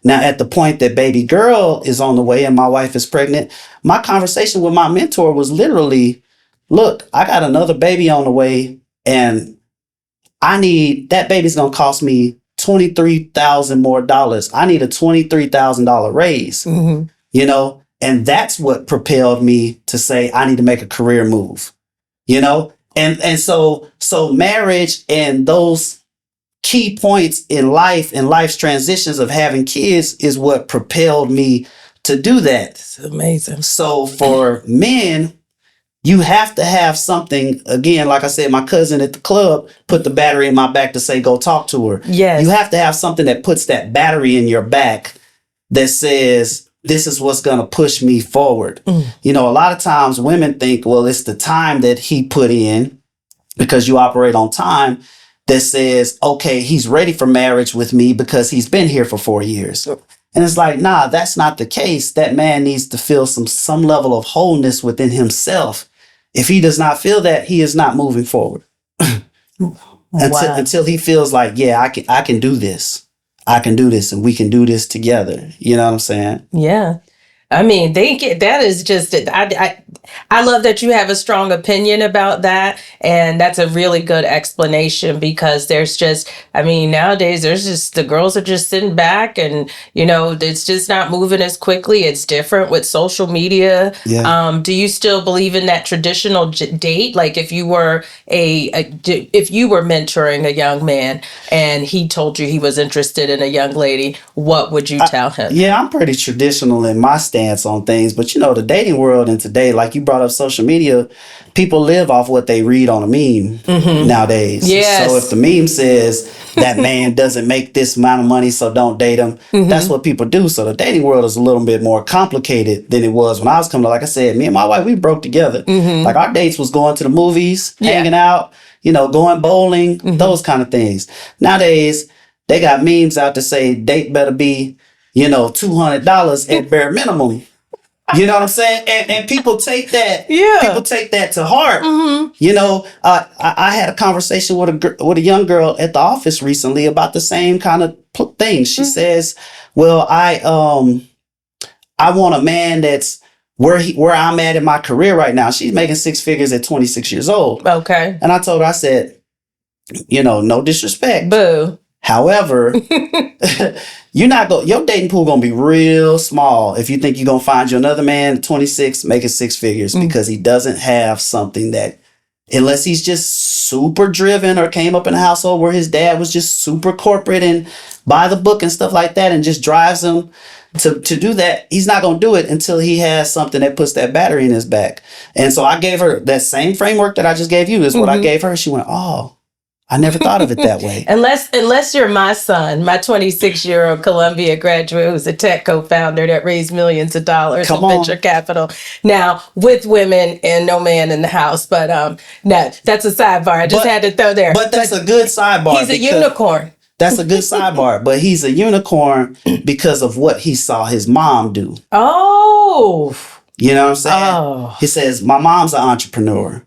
Now, at the point that baby girl is on the way and my wife is pregnant, my conversation with my mentor was literally, look, I got another baby on the way and that baby's going to cost me $23,000 more. I need a $23,000 raise, And that's what propelled me to say, I need to make a career move, and so marriage and those key points in life and life's transitions of having kids is what propelled me to do that. It's amazing. So for men, you have to have something. Again, like I said, my cousin at the club put the battery in my back to say, go talk to her. Yes. You have to have something that puts that battery in your back that says, this is what's going to push me forward. You know, a lot of times women think, well, it's the time that he put in, because you operate on time, that says, okay, he's ready for marriage with me because he's been here for 4 years. And it's like, nah, that's not the case. That man needs to feel some level of wholeness within himself. If he does not feel that, he is not moving forward. Until he feels like, yeah, I can do this. I can do this, and we can do this together. You know what I'm saying? Yeah. I mean, that is just, I love that you have a strong opinion about that. And that's a really good explanation, because there's just, I mean, nowadays there's just, the girls are just sitting back and, you know, it's just not moving as quickly. It's different with social media. Yeah. Do you still believe in that traditional date? Like if you were if you were mentoring a young man and he told you he was interested in a young lady, what would you tell him? Yeah, I'm pretty traditional in my stance on things, but you know, the dating world and today, like you brought up social media, people live off what they read on a meme nowadays. Yes. So if the meme says that man doesn't make this amount of money, so don't date him, that's what people do. So the dating world is a little bit more complicated than it was when I was coming up. Like I said, me and my wife, we broke together. Like our dates was going to the movies, hanging out, you know, going bowling, those kind of things. Nowadays, they got memes out to say date better be, you know, $200 at bare minimum. You know what I'm saying? And people take that. People take that to heart. You know, I had a conversation with a young girl at the office recently about the same kind of thing. She says, "Well, I want a man that's where I'm at in my career right now." She's making 6 figures at 26 years old. Okay. And I told her, I said, you know, no disrespect. Boo. However, your dating pool gonna be real small if you think you're gonna find you another man at 26 making 6 figures, because he doesn't have something that, unless he's just super driven or came up in a household where his dad was just super corporate and by the book and stuff like that and just drives him to do that, he's not gonna do it until he has something that puts that battery in his back. And so I gave her that same framework that I just gave you is what I gave her. She went, oh, I never thought of it that way. Unless you're my son, my 26-year-old Columbia graduate who's a tech co-founder that raised millions of dollars in venture capital. Now, with women and no man in the house. But no, that's a sidebar. I just had to throw there. But that's a good sidebar. He's a unicorn. That's a good sidebar. But he's a unicorn because of what he saw his mom do. Oh. You know what I'm saying? Oh. He says, my mom's an entrepreneur.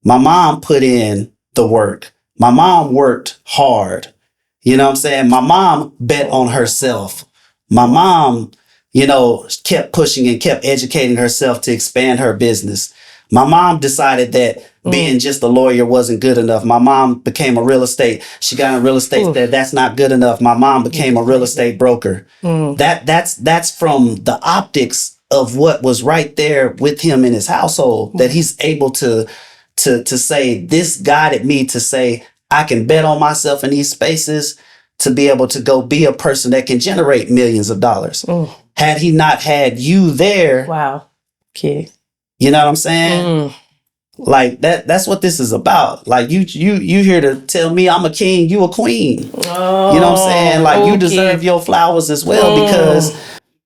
My mom put in the work. My mom worked hard. You know what I'm saying? My mom bet on herself. My mom, you know, kept pushing and kept educating herself to expand her business. My mom decided that being just a lawyer wasn't good enough. My mom became a real estate. She got in real estate. That's not good enough. My mom became a real estate broker. That's from the optics of what was right there with him in his household, that he's able to say, this guided me to say, I can bet on myself in these spaces to be able to go be a person that can generate millions of dollars. Had he not had you there. Wow. Okay. You know what I'm saying? Like that's what this is about. Like you here to tell me I'm a king, you a queen. Oh, you know what I'm saying? Like you deserve your flowers as well, because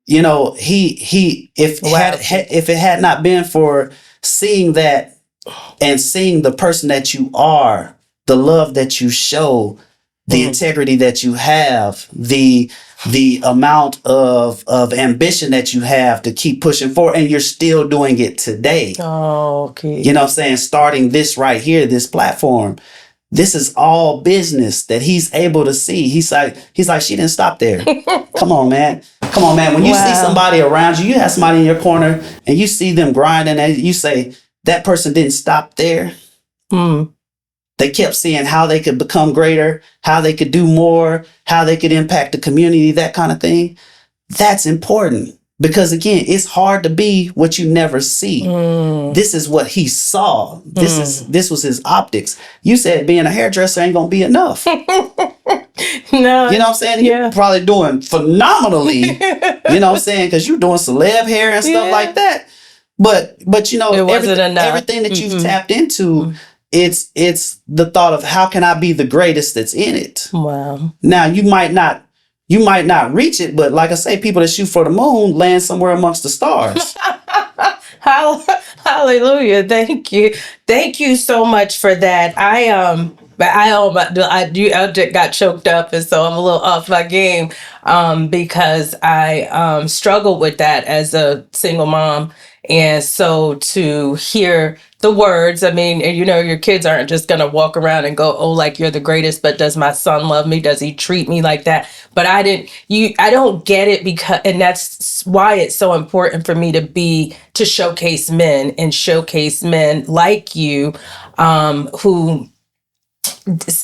you know, if it had not been for seeing that and seeing the person that you are, the love that you show, the integrity that you have, the amount of ambition that you have to keep pushing forward, and you're still doing it today. Oh, okay. You know what I'm saying? Starting this right here, this platform, this is all business that he's able to see. He's like, she didn't stop there. Come on, man. When you see somebody around you, you have somebody in your corner and you see them grinding, and you say, that person didn't stop there. They kept seeing how they could become greater, how they could do more, how they could impact the community, that kind of thing. That's important, Because again, it's hard to be what you never see. This is what he saw. This was his optics. You said being a hairdresser ain't gonna be enough. No. You know what I'm saying? Yeah. You're probably doing phenomenally. You know what I'm saying? Because you're doing celeb hair and stuff like that. But you know, It wasn't enough. everything that you've tapped into, it's the thought of how can I be the greatest that's in it. Wow. Now you might not reach it, but like I say, people that shoot for the moon land somewhere amongst the stars. Hallelujah. Thank you so much for that. I just got choked up, and so I'm a little off my game because I struggled with that as a single mom. And so to hear the words, I mean, you know, your kids aren't just going to walk around and go, oh, like you're the greatest, but does my son love me? Does he treat me like that? But I don't get it, because, and that's why it's so important for me to showcase men and showcase men like you, who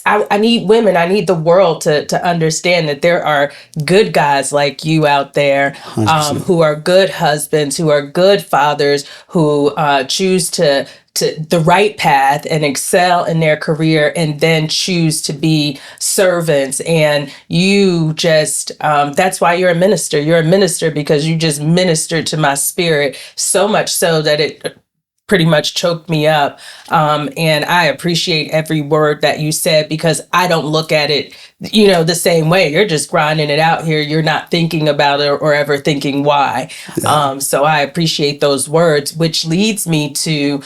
I need women. I need the world to understand that there are good guys like you out there, who are good husbands, who are good fathers, who choose to the right path and excel in their career, and then choose to be servants. And you just, that's why you're a minister. You're a minister because you just ministered to my spirit, so much so that it pretty much choked me up. And I appreciate every word that you said, because I don't look at it, you know, the same way. You're just grinding it out here. You're not thinking about it or ever thinking why. Yeah. So I appreciate those words, which leads me to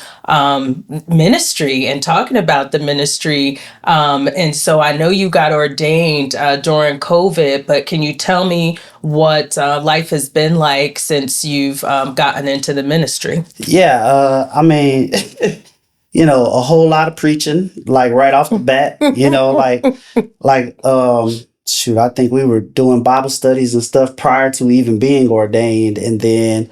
ministry and talking about the ministry. And so I know you got ordained during COVID, but can you tell me what life has been like since you've gotten into the ministry? Yeah, I mean, you know, a whole lot of preaching, like right off the bat, you know, shoot, I think we were doing Bible studies and stuff prior to even being ordained. And then,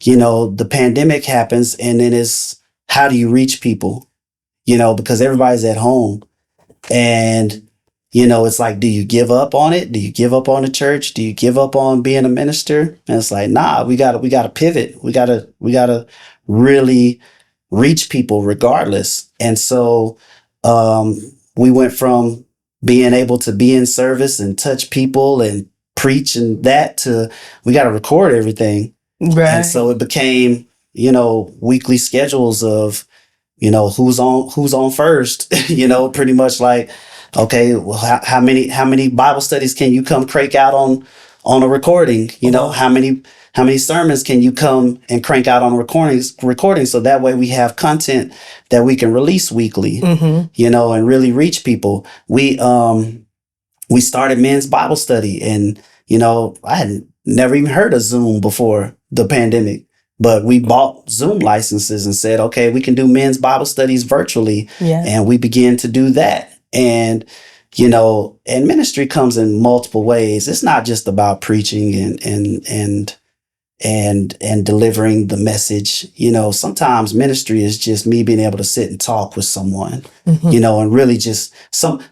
you know, the pandemic happens, and then it's, how do you reach people? You know, because everybody's at home, and, you know, it's like, do you give up on it? Do you give up on the church? Do you give up on being a minister? And it's like, nah, we gotta pivot. We gotta really reach people regardless. And so we went from being able to be in service and touch people and preach and that to we got to record everything. Right. And so it became, you know, weekly schedules of, you know, who's on first, you know, pretty much like, okay, well, how many Bible studies can you come crank out on a recording? You know, how many sermons can you come and crank out on recording? So that way we have content that we can release weekly, you know, and really reach people. We started men's Bible study, and, you know, I had never even heard of Zoom before the pandemic, but we bought Zoom licenses and said, okay, we can do men's Bible studies virtually. Yeah. And we began to do that. And, you know, and ministry comes in multiple ways. It's not just about preaching and delivering the message. You know, sometimes ministry is just me being able to sit and talk with someone, you know, and really just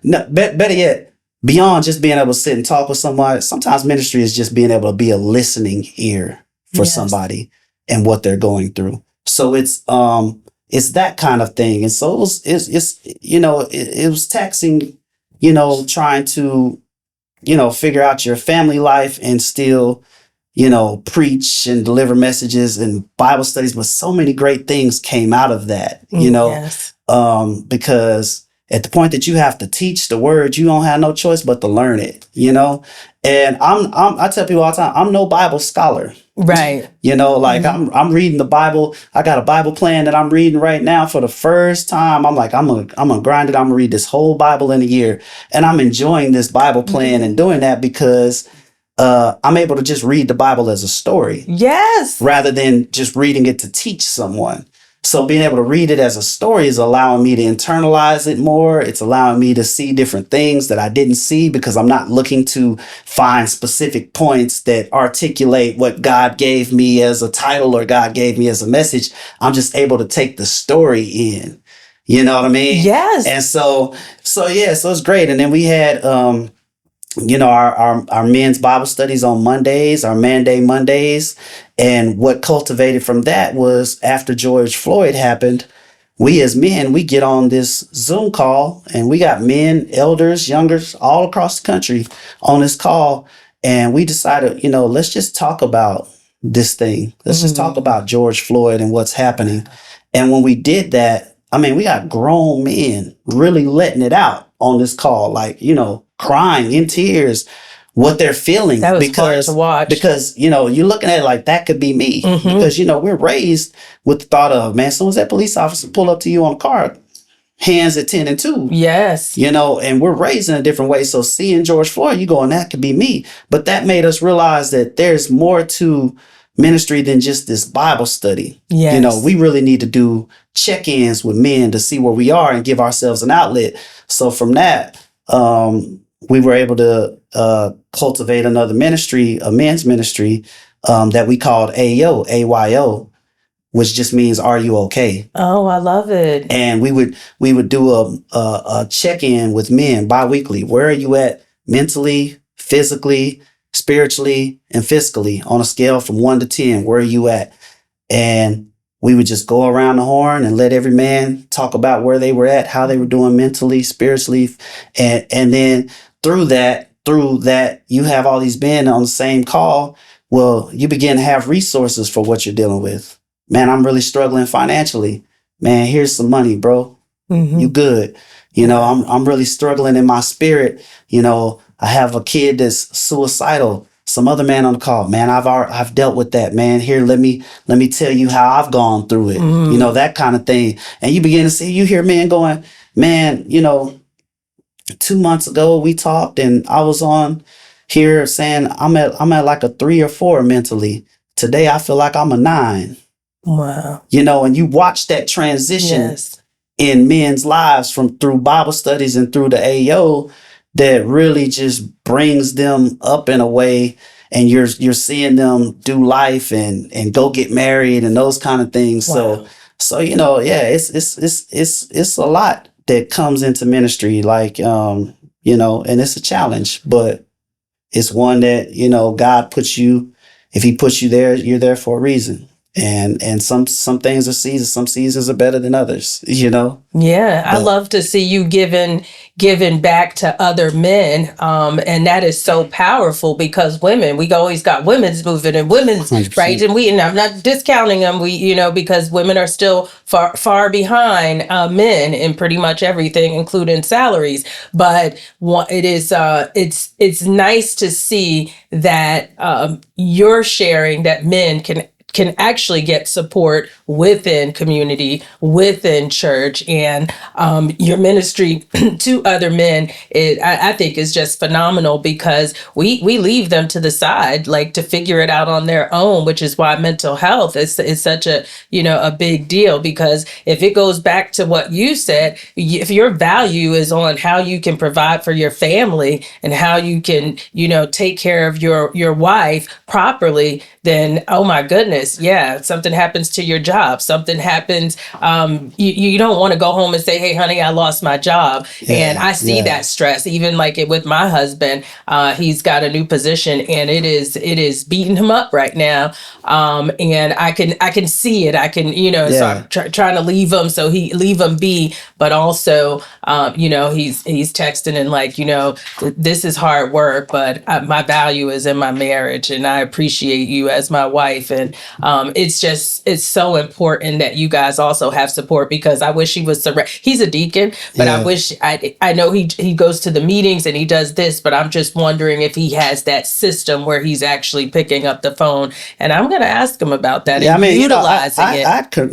better yet, beyond just being able to sit and talk with someone, sometimes ministry is just being able to be a listening ear for somebody and what they're going through. So it's that kind of thing. And so it's you know, it was taxing, you know, trying to, you know, figure out your family life and still, you know, preach and deliver messages and Bible studies. But so many great things came out of that, you know, because at the point that you have to teach the word, you don't have no choice but to learn it, you know. And I tell people all the time, I'm no Bible scholar. Right. You know, like I'm reading the Bible. I got a Bible plan that I'm reading right now for the first time. I'm like, I'm gonna grind it. I'm gonna read this whole Bible in a year. And I'm enjoying this Bible plan and doing that because I'm able to just read the Bible as a story. Yes. Rather than just reading it to teach someone. So being able to read it as a story is allowing me to internalize it more. It's allowing me to see different things that I didn't see because I'm not looking to find specific points that articulate what God gave me as a title or God gave me as a message. I'm just able to take the story in. You know what I mean? Yes. And so it's great. And then we had our men's Bible studies on Mondays, our Man Day Mondays. And what cultivated from that was after George Floyd happened, we as men, we get on this Zoom call and we got men, elders, youngers all across the country on this call. And we decided, let's just talk about this thing. Let's just talk about George Floyd and what's happening. And when we did that, I mean, we got grown men really letting it out on this call, like, crying in tears what they're feeling. That was fun to watch. Because, you're looking at it like that could be me. Because, we're raised with the thought of, man, as soon as that police officer pull up to you on a car, hands at 10 and 2. Yes. And we're raised in a different way. So seeing George Floyd, you going, that could be me. But that made us realize that there's more to ministry than just this Bible study. Yes. We really need to do check-ins with men to see where we are and give ourselves an outlet. So from that, we were able to cultivate another ministry, a men's ministry, that we called AYO, which just means, are you okay? Oh, I love it. And we would do a check-in with men bi-weekly. Where are you at mentally, physically, spiritually, and fiscally on a scale from 1 to 10? Where are you at? And we would just go around the horn and let every man talk about where they were at, how they were doing mentally, spiritually. And then through that, you have all these men on the same call. Well, you begin to have resources for what you're dealing with. Man, I'm really struggling financially. Man, here's some money, bro. You good. I'm really struggling in my spirit. I have a kid that's suicidal. Some other man on the call, man, I've dealt with that, man. Here, let me tell you how I've gone through it. That kind of thing. And you begin to see, you hear men going, man, 2 months ago we talked and I was on here saying I'm at like a 3 or 4 mentally. Today I feel like I'm a 9. Wow. And you watch that transition in men's lives through Bible studies and through the AO that really just brings them up in a way, and you're seeing them do life and go get married and those kind of things. Wow. So it's a lot that comes into ministry, like and it's a challenge, but it's one that God puts you. If He puts you there, you're there for a reason. And some things are seasons. Some seasons are better than others. Yeah, I love to see you giving back to other men, and that is so powerful because women, we always got women's movement and women's 100%. right, and I'm not discounting them. We because women are still far behind men in pretty much everything, including salaries. But it is it's nice to see that you're sharing that men can actually get support within community, within church, and your ministry to other men, I think is just phenomenal because we leave them to the side, like to figure it out on their own, which is why mental health is such a big deal. Because if it goes back to what you said, if your value is on how you can provide for your family and how you can take care of your wife properly, then oh my goodness, yeah, something happens to your job, something happens, you don't want to go home and say, hey honey, I lost my job. And I see that stress, even like it with my husband. He's got a new position and it is beating him up right now. And I can see it. I can, so I'm trying to leave him be, but also, he's texting and like, this is hard work, but my value is in my marriage and I appreciate you as my wife. And it's so important that you guys also have support, because I wish he was he's a deacon, but I wish I know he goes to the meetings and he does this, but I'm just wondering if he has that system where he's actually picking up the phone. And I'm going to ask him about that and utilizing it.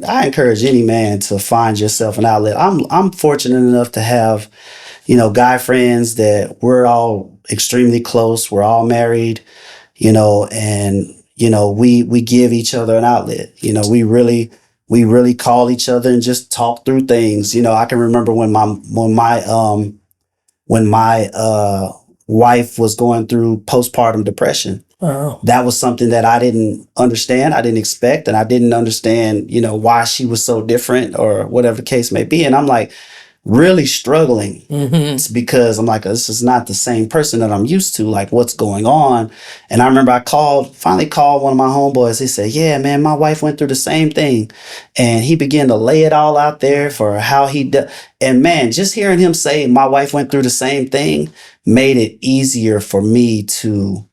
I encourage any man to find yourself an outlet. I'm fortunate enough to have, guy friends that we're all extremely close. We're all married, and we give each other an outlet. We really call each other and just talk through things. I can remember when my wife was going through postpartum depression. Oh. That was something that I didn't understand. I didn't expect, and I didn't understand, why she was so different or whatever the case may be. And I'm like, really struggling. Mm-hmm. It's because I'm like, this is not the same person that I'm used to. Like, what's going on? And I remember I finally called one of my homeboys. He said, yeah, man, my wife went through the same thing. And he began to lay it all out there for how he did. And man, just hearing him say my wife went through the same thing made it easier for me to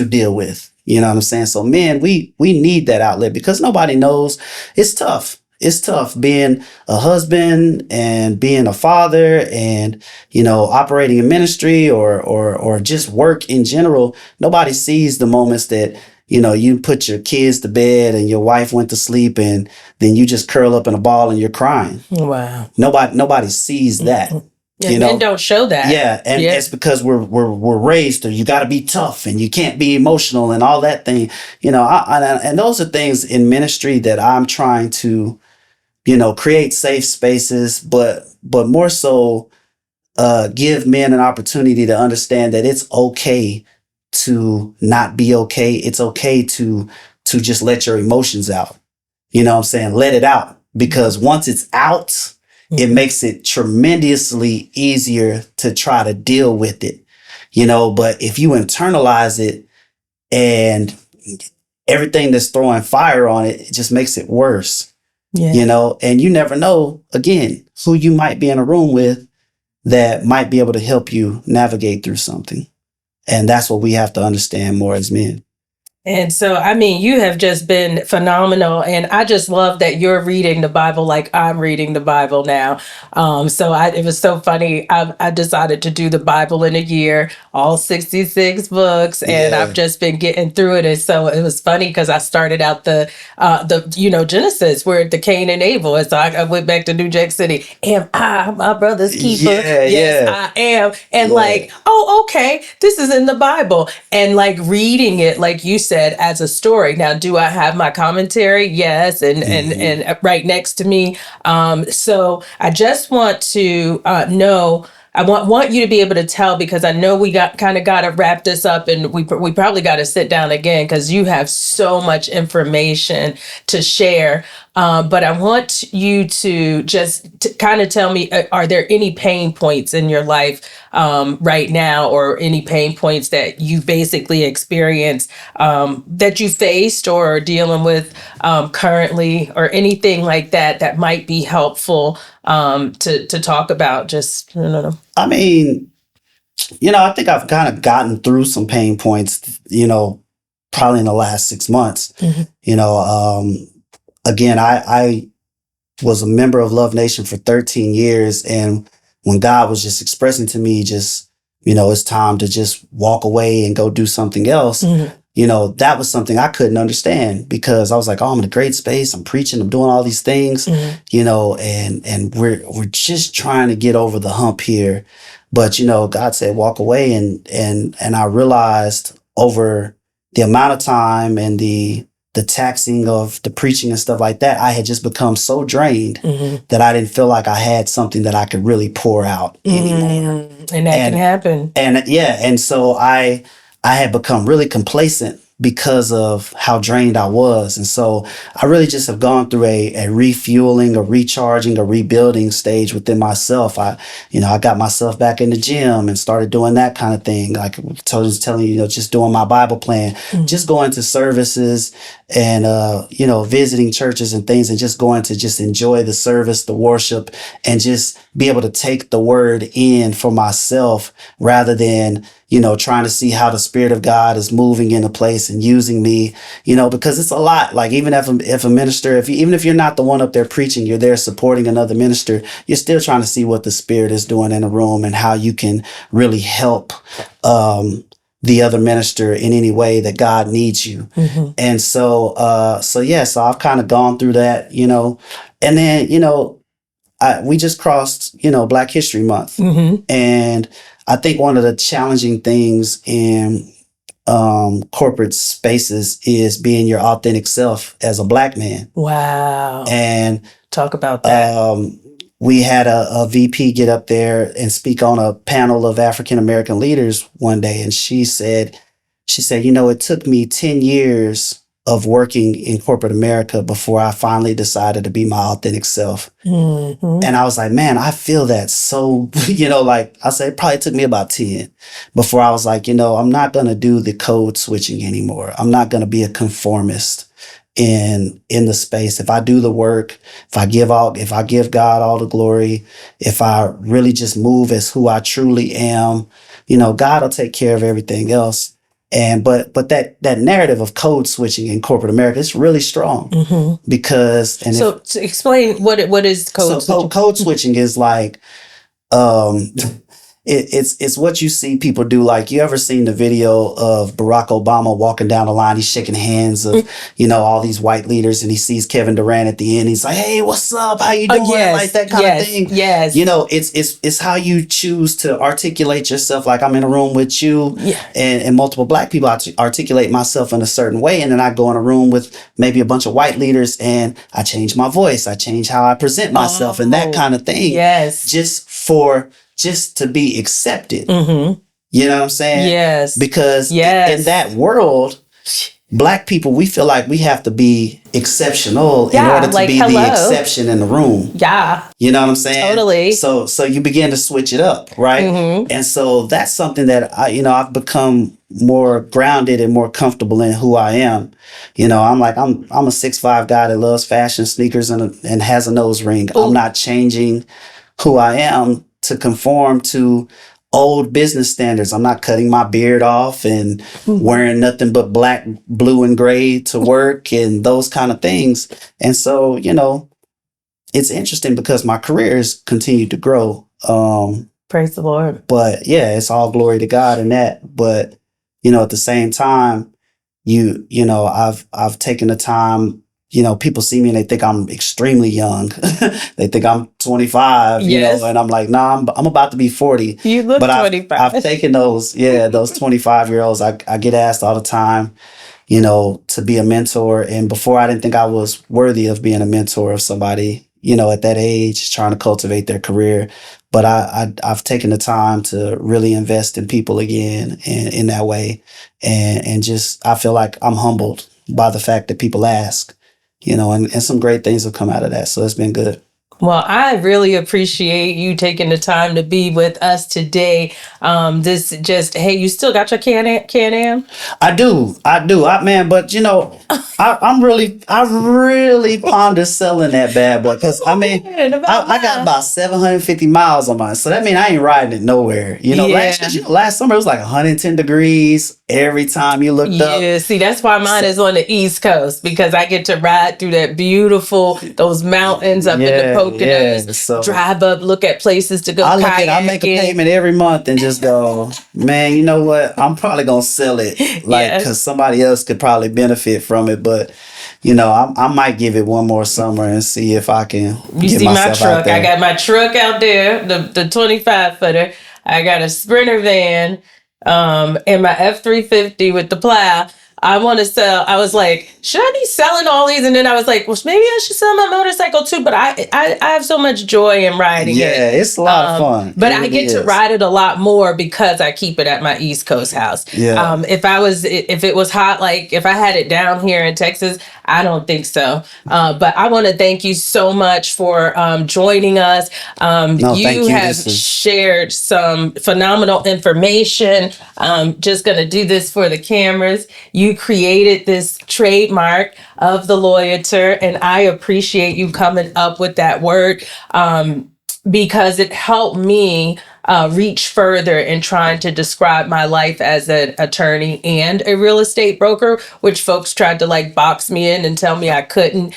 deal with. You know what I'm saying? So man, we need that outlet because nobody knows. It's tough. It's tough being a husband and being a father and, you know, operating in ministry or just work in general. Nobody sees the moments that, you know, you put your kids to bed and your wife went to sleep and then you just curl up in a ball and you're crying. Wow. Nobody sees that. And men don't show that. Yeah, and it's because we're raised to you got to be tough and you can't be emotional and all that thing. You know, and those are things in ministry that I'm trying to, you know, create safe spaces, but more so give men an opportunity to understand that it's okay to not be okay. It's okay to just let your emotions out. You know what I'm saying? Let it out, because once it's out, it makes it tremendously easier to try to deal with it, you know. But if you internalize it and everything that's throwing fire on it, it just makes it worse, you know. And you never know, again, who you might be in a room with that might be able to help you navigate through something. And that's what we have to understand more as men. And so, I mean, you have just been phenomenal. And I just love that you're reading the Bible like I'm reading the Bible now. It was so funny. I decided to do the Bible in a year, all 66 books, and I've just been getting through it. And so it was funny because I started out the Genesis, where the Cain and Abel. And so I went back to New Jack City. Am I my brother's keeper? Yes, I am. And okay, this is in the Bible. And like reading it, like you said, as a story. Now, do I have my commentary? Yes. And right next to me. So I just want to know, I want you to be able to tell, because I know we got to wrap this up, and we probably got to sit down again because you have so much information to share. But I want you to just kind of tell me, are there any pain points in your life right now, or any pain points that you basically experienced that you faced or are dealing with currently, or anything like that might be helpful to talk about? Just, I don't know. I mean, you know, I think I've kind of gotten through some pain points, you know, probably in the last 6 months. You know, again, I was a member of Love Nation for 13 years. And when God was just expressing to me, just, you know, it's time to just walk away and go do something else. You know, that was something I couldn't understand, because I was like, oh, I'm in a great space. I'm preaching. I'm doing all these things, you know, and we're just trying to get over the hump here. But, you know, God said, walk away. And I realized over the amount of time and the taxing of the preaching and stuff like that, I had just become so drained that I didn't feel like I had something that I could really pour out anymore. And that can happen. And so I had become really complacent because of how drained I was. And so I really just have gone through a refueling, a recharging, a rebuilding stage within myself. I got myself back in the gym and started doing that kind of thing. Like I was telling you, just doing my Bible plan, just going to services and, visiting churches and things, and just going to just enjoy the service, the worship, and just be able to take the word in for myself rather than, trying to see how the Spirit of God is moving in a place and using me, because it's a lot. Like even if a minister, even if you're not the one up there preaching, you're there supporting another minister, you're still trying to see what the Spirit is doing in a room and how you can really help the other minister in any way that God needs you. And so I've kind of gone through that, and then, we just crossed, Black History Month. And I think one of the challenging things in corporate spaces is being your authentic self as a Black man. Wow. And talk about that. We had a VP get up there and speak on a panel of African American leaders one day, and she said, it took me 10 years of working in corporate America before I finally decided to be my authentic self. Mm-hmm. And I was like, man, I feel that so, like I said, it probably took me about 10 before I was like, I'm not going to do the code switching anymore. I'm not going to be a conformist in the space. If I do the work, if I give God all the glory, if I really just move as who I truly am, God will take care of everything else. And but that narrative of code switching in corporate America is really strong because So to explain what is code switching? Code switching is like um it's what you see people do. Like, you ever seen the video of Barack Obama walking down the line? He's shaking hands of, all these white leaders, and he sees Kevin Durant at the end. He's like, "Hey, what's up? How you doing?" Yes, like that kind of thing. Yes. It's how you choose to articulate yourself. Like, I'm in a room with you and multiple Black people. I articulate myself in a certain way, and then I go in a room with maybe a bunch of white leaders, and I change my voice. I change how I present myself and that kind of thing. Yes. Just to be accepted. Mm-hmm. You know what I'm saying? Yes. Because in that world, Black people, we feel like we have to be exceptional in order to be the exception in the room. Yeah. You know what I'm saying? Totally. So you begin to switch it up, right? Mm-hmm. And so that's something that I've become more grounded and more comfortable in who I am. I'm a 6'5" guy that loves fashion, sneakers, and has a nose ring. Ooh. I'm not changing who I am to conform to old business standards. I'm not cutting my beard off and wearing nothing but black, blue, and gray to work and those kind of things. And so, it's interesting because my career has continued to grow. Praise the Lord. But yeah, it's all glory to God in that. But, at the same time, I've taken the time. People see me and they think I'm extremely young. They think I'm 25, and I'm like, nah, I'm about to be 40. You look 25. I've taken those 25-year-olds. I get asked all the time, to be a mentor. And before, I didn't think I was worthy of being a mentor of somebody, at that age, trying to cultivate their career. But I've taken the time to really invest in people again in that way. And just, I feel like I'm humbled by the fact that people ask. And some great things have come out of that. So it's been good. Well, I really appreciate you taking the time to be with us today. Hey, you still got your Can-Am? I do. Man, but I really ponder selling that bad boy because I got about 750 miles on mine. So that means I ain't riding it nowhere. Last summer it was like 110 degrees every time you looked up. Yeah, see, that's why mine is on the East Coast, because I get to ride through those mountains up in the Poconos. Yeah, so drive up, look at places to go kayaking. I make a payment every month and just go, man, you know what? I'm probably going to sell it because somebody else could probably benefit from it. But, I might give it one more summer and see if I can get myself out there. I got my truck out there, the 25-footer. I got a Sprinter van and my F-350 with the plow. I want to sell. I was like, should I be selling all these? And then I was like, well, maybe I should sell my motorcycle too. But I have so much joy in riding it. Yeah, it's a lot of fun. But I get to ride it a lot more because I keep it at my East Coast house. Yeah. If it was hot, like if I had it down here in Texas, I don't think so. But I want to thank you so much for joining us. You have shared some phenomenal information. Just going to do this for the cameras. You created this trademark of the Loyator, and I appreciate you coming up with that word because it helped me reach further in trying to describe my life as an attorney and a real estate broker, which folks tried to box me in and tell me I couldn't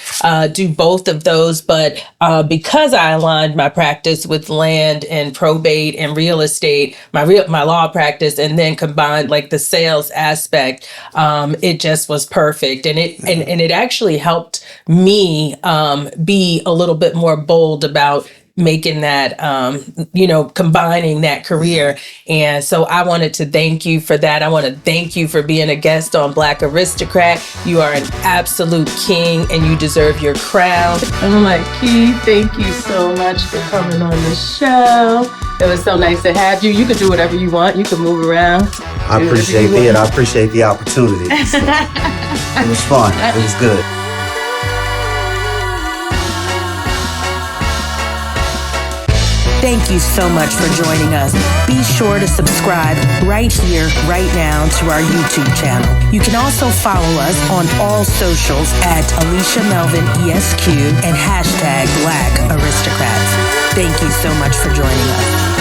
do both of those. But because I aligned my practice with land and probate and real estate, my law practice, and then combined the sales aspect, it just was perfect. And it actually helped me be a little bit more bold about making that, combining that career. And so I wanted to thank you for that. I want to thank you for being a guest on Black Aristocrat. You are an absolute king and you deserve your crown. I'm like, Keith, thank you so much for coming on the show. It was so nice to have you. You can do whatever you want. You can move around. I appreciate it. I appreciate the opportunity. So, it was fun. It was good. Thank you so much for joining us. Be sure to subscribe right here, right now to our YouTube channel. You can also follow us on all socials at Alisha Melvin ESQ and #Black Aristocrats. Thank you so much for joining us.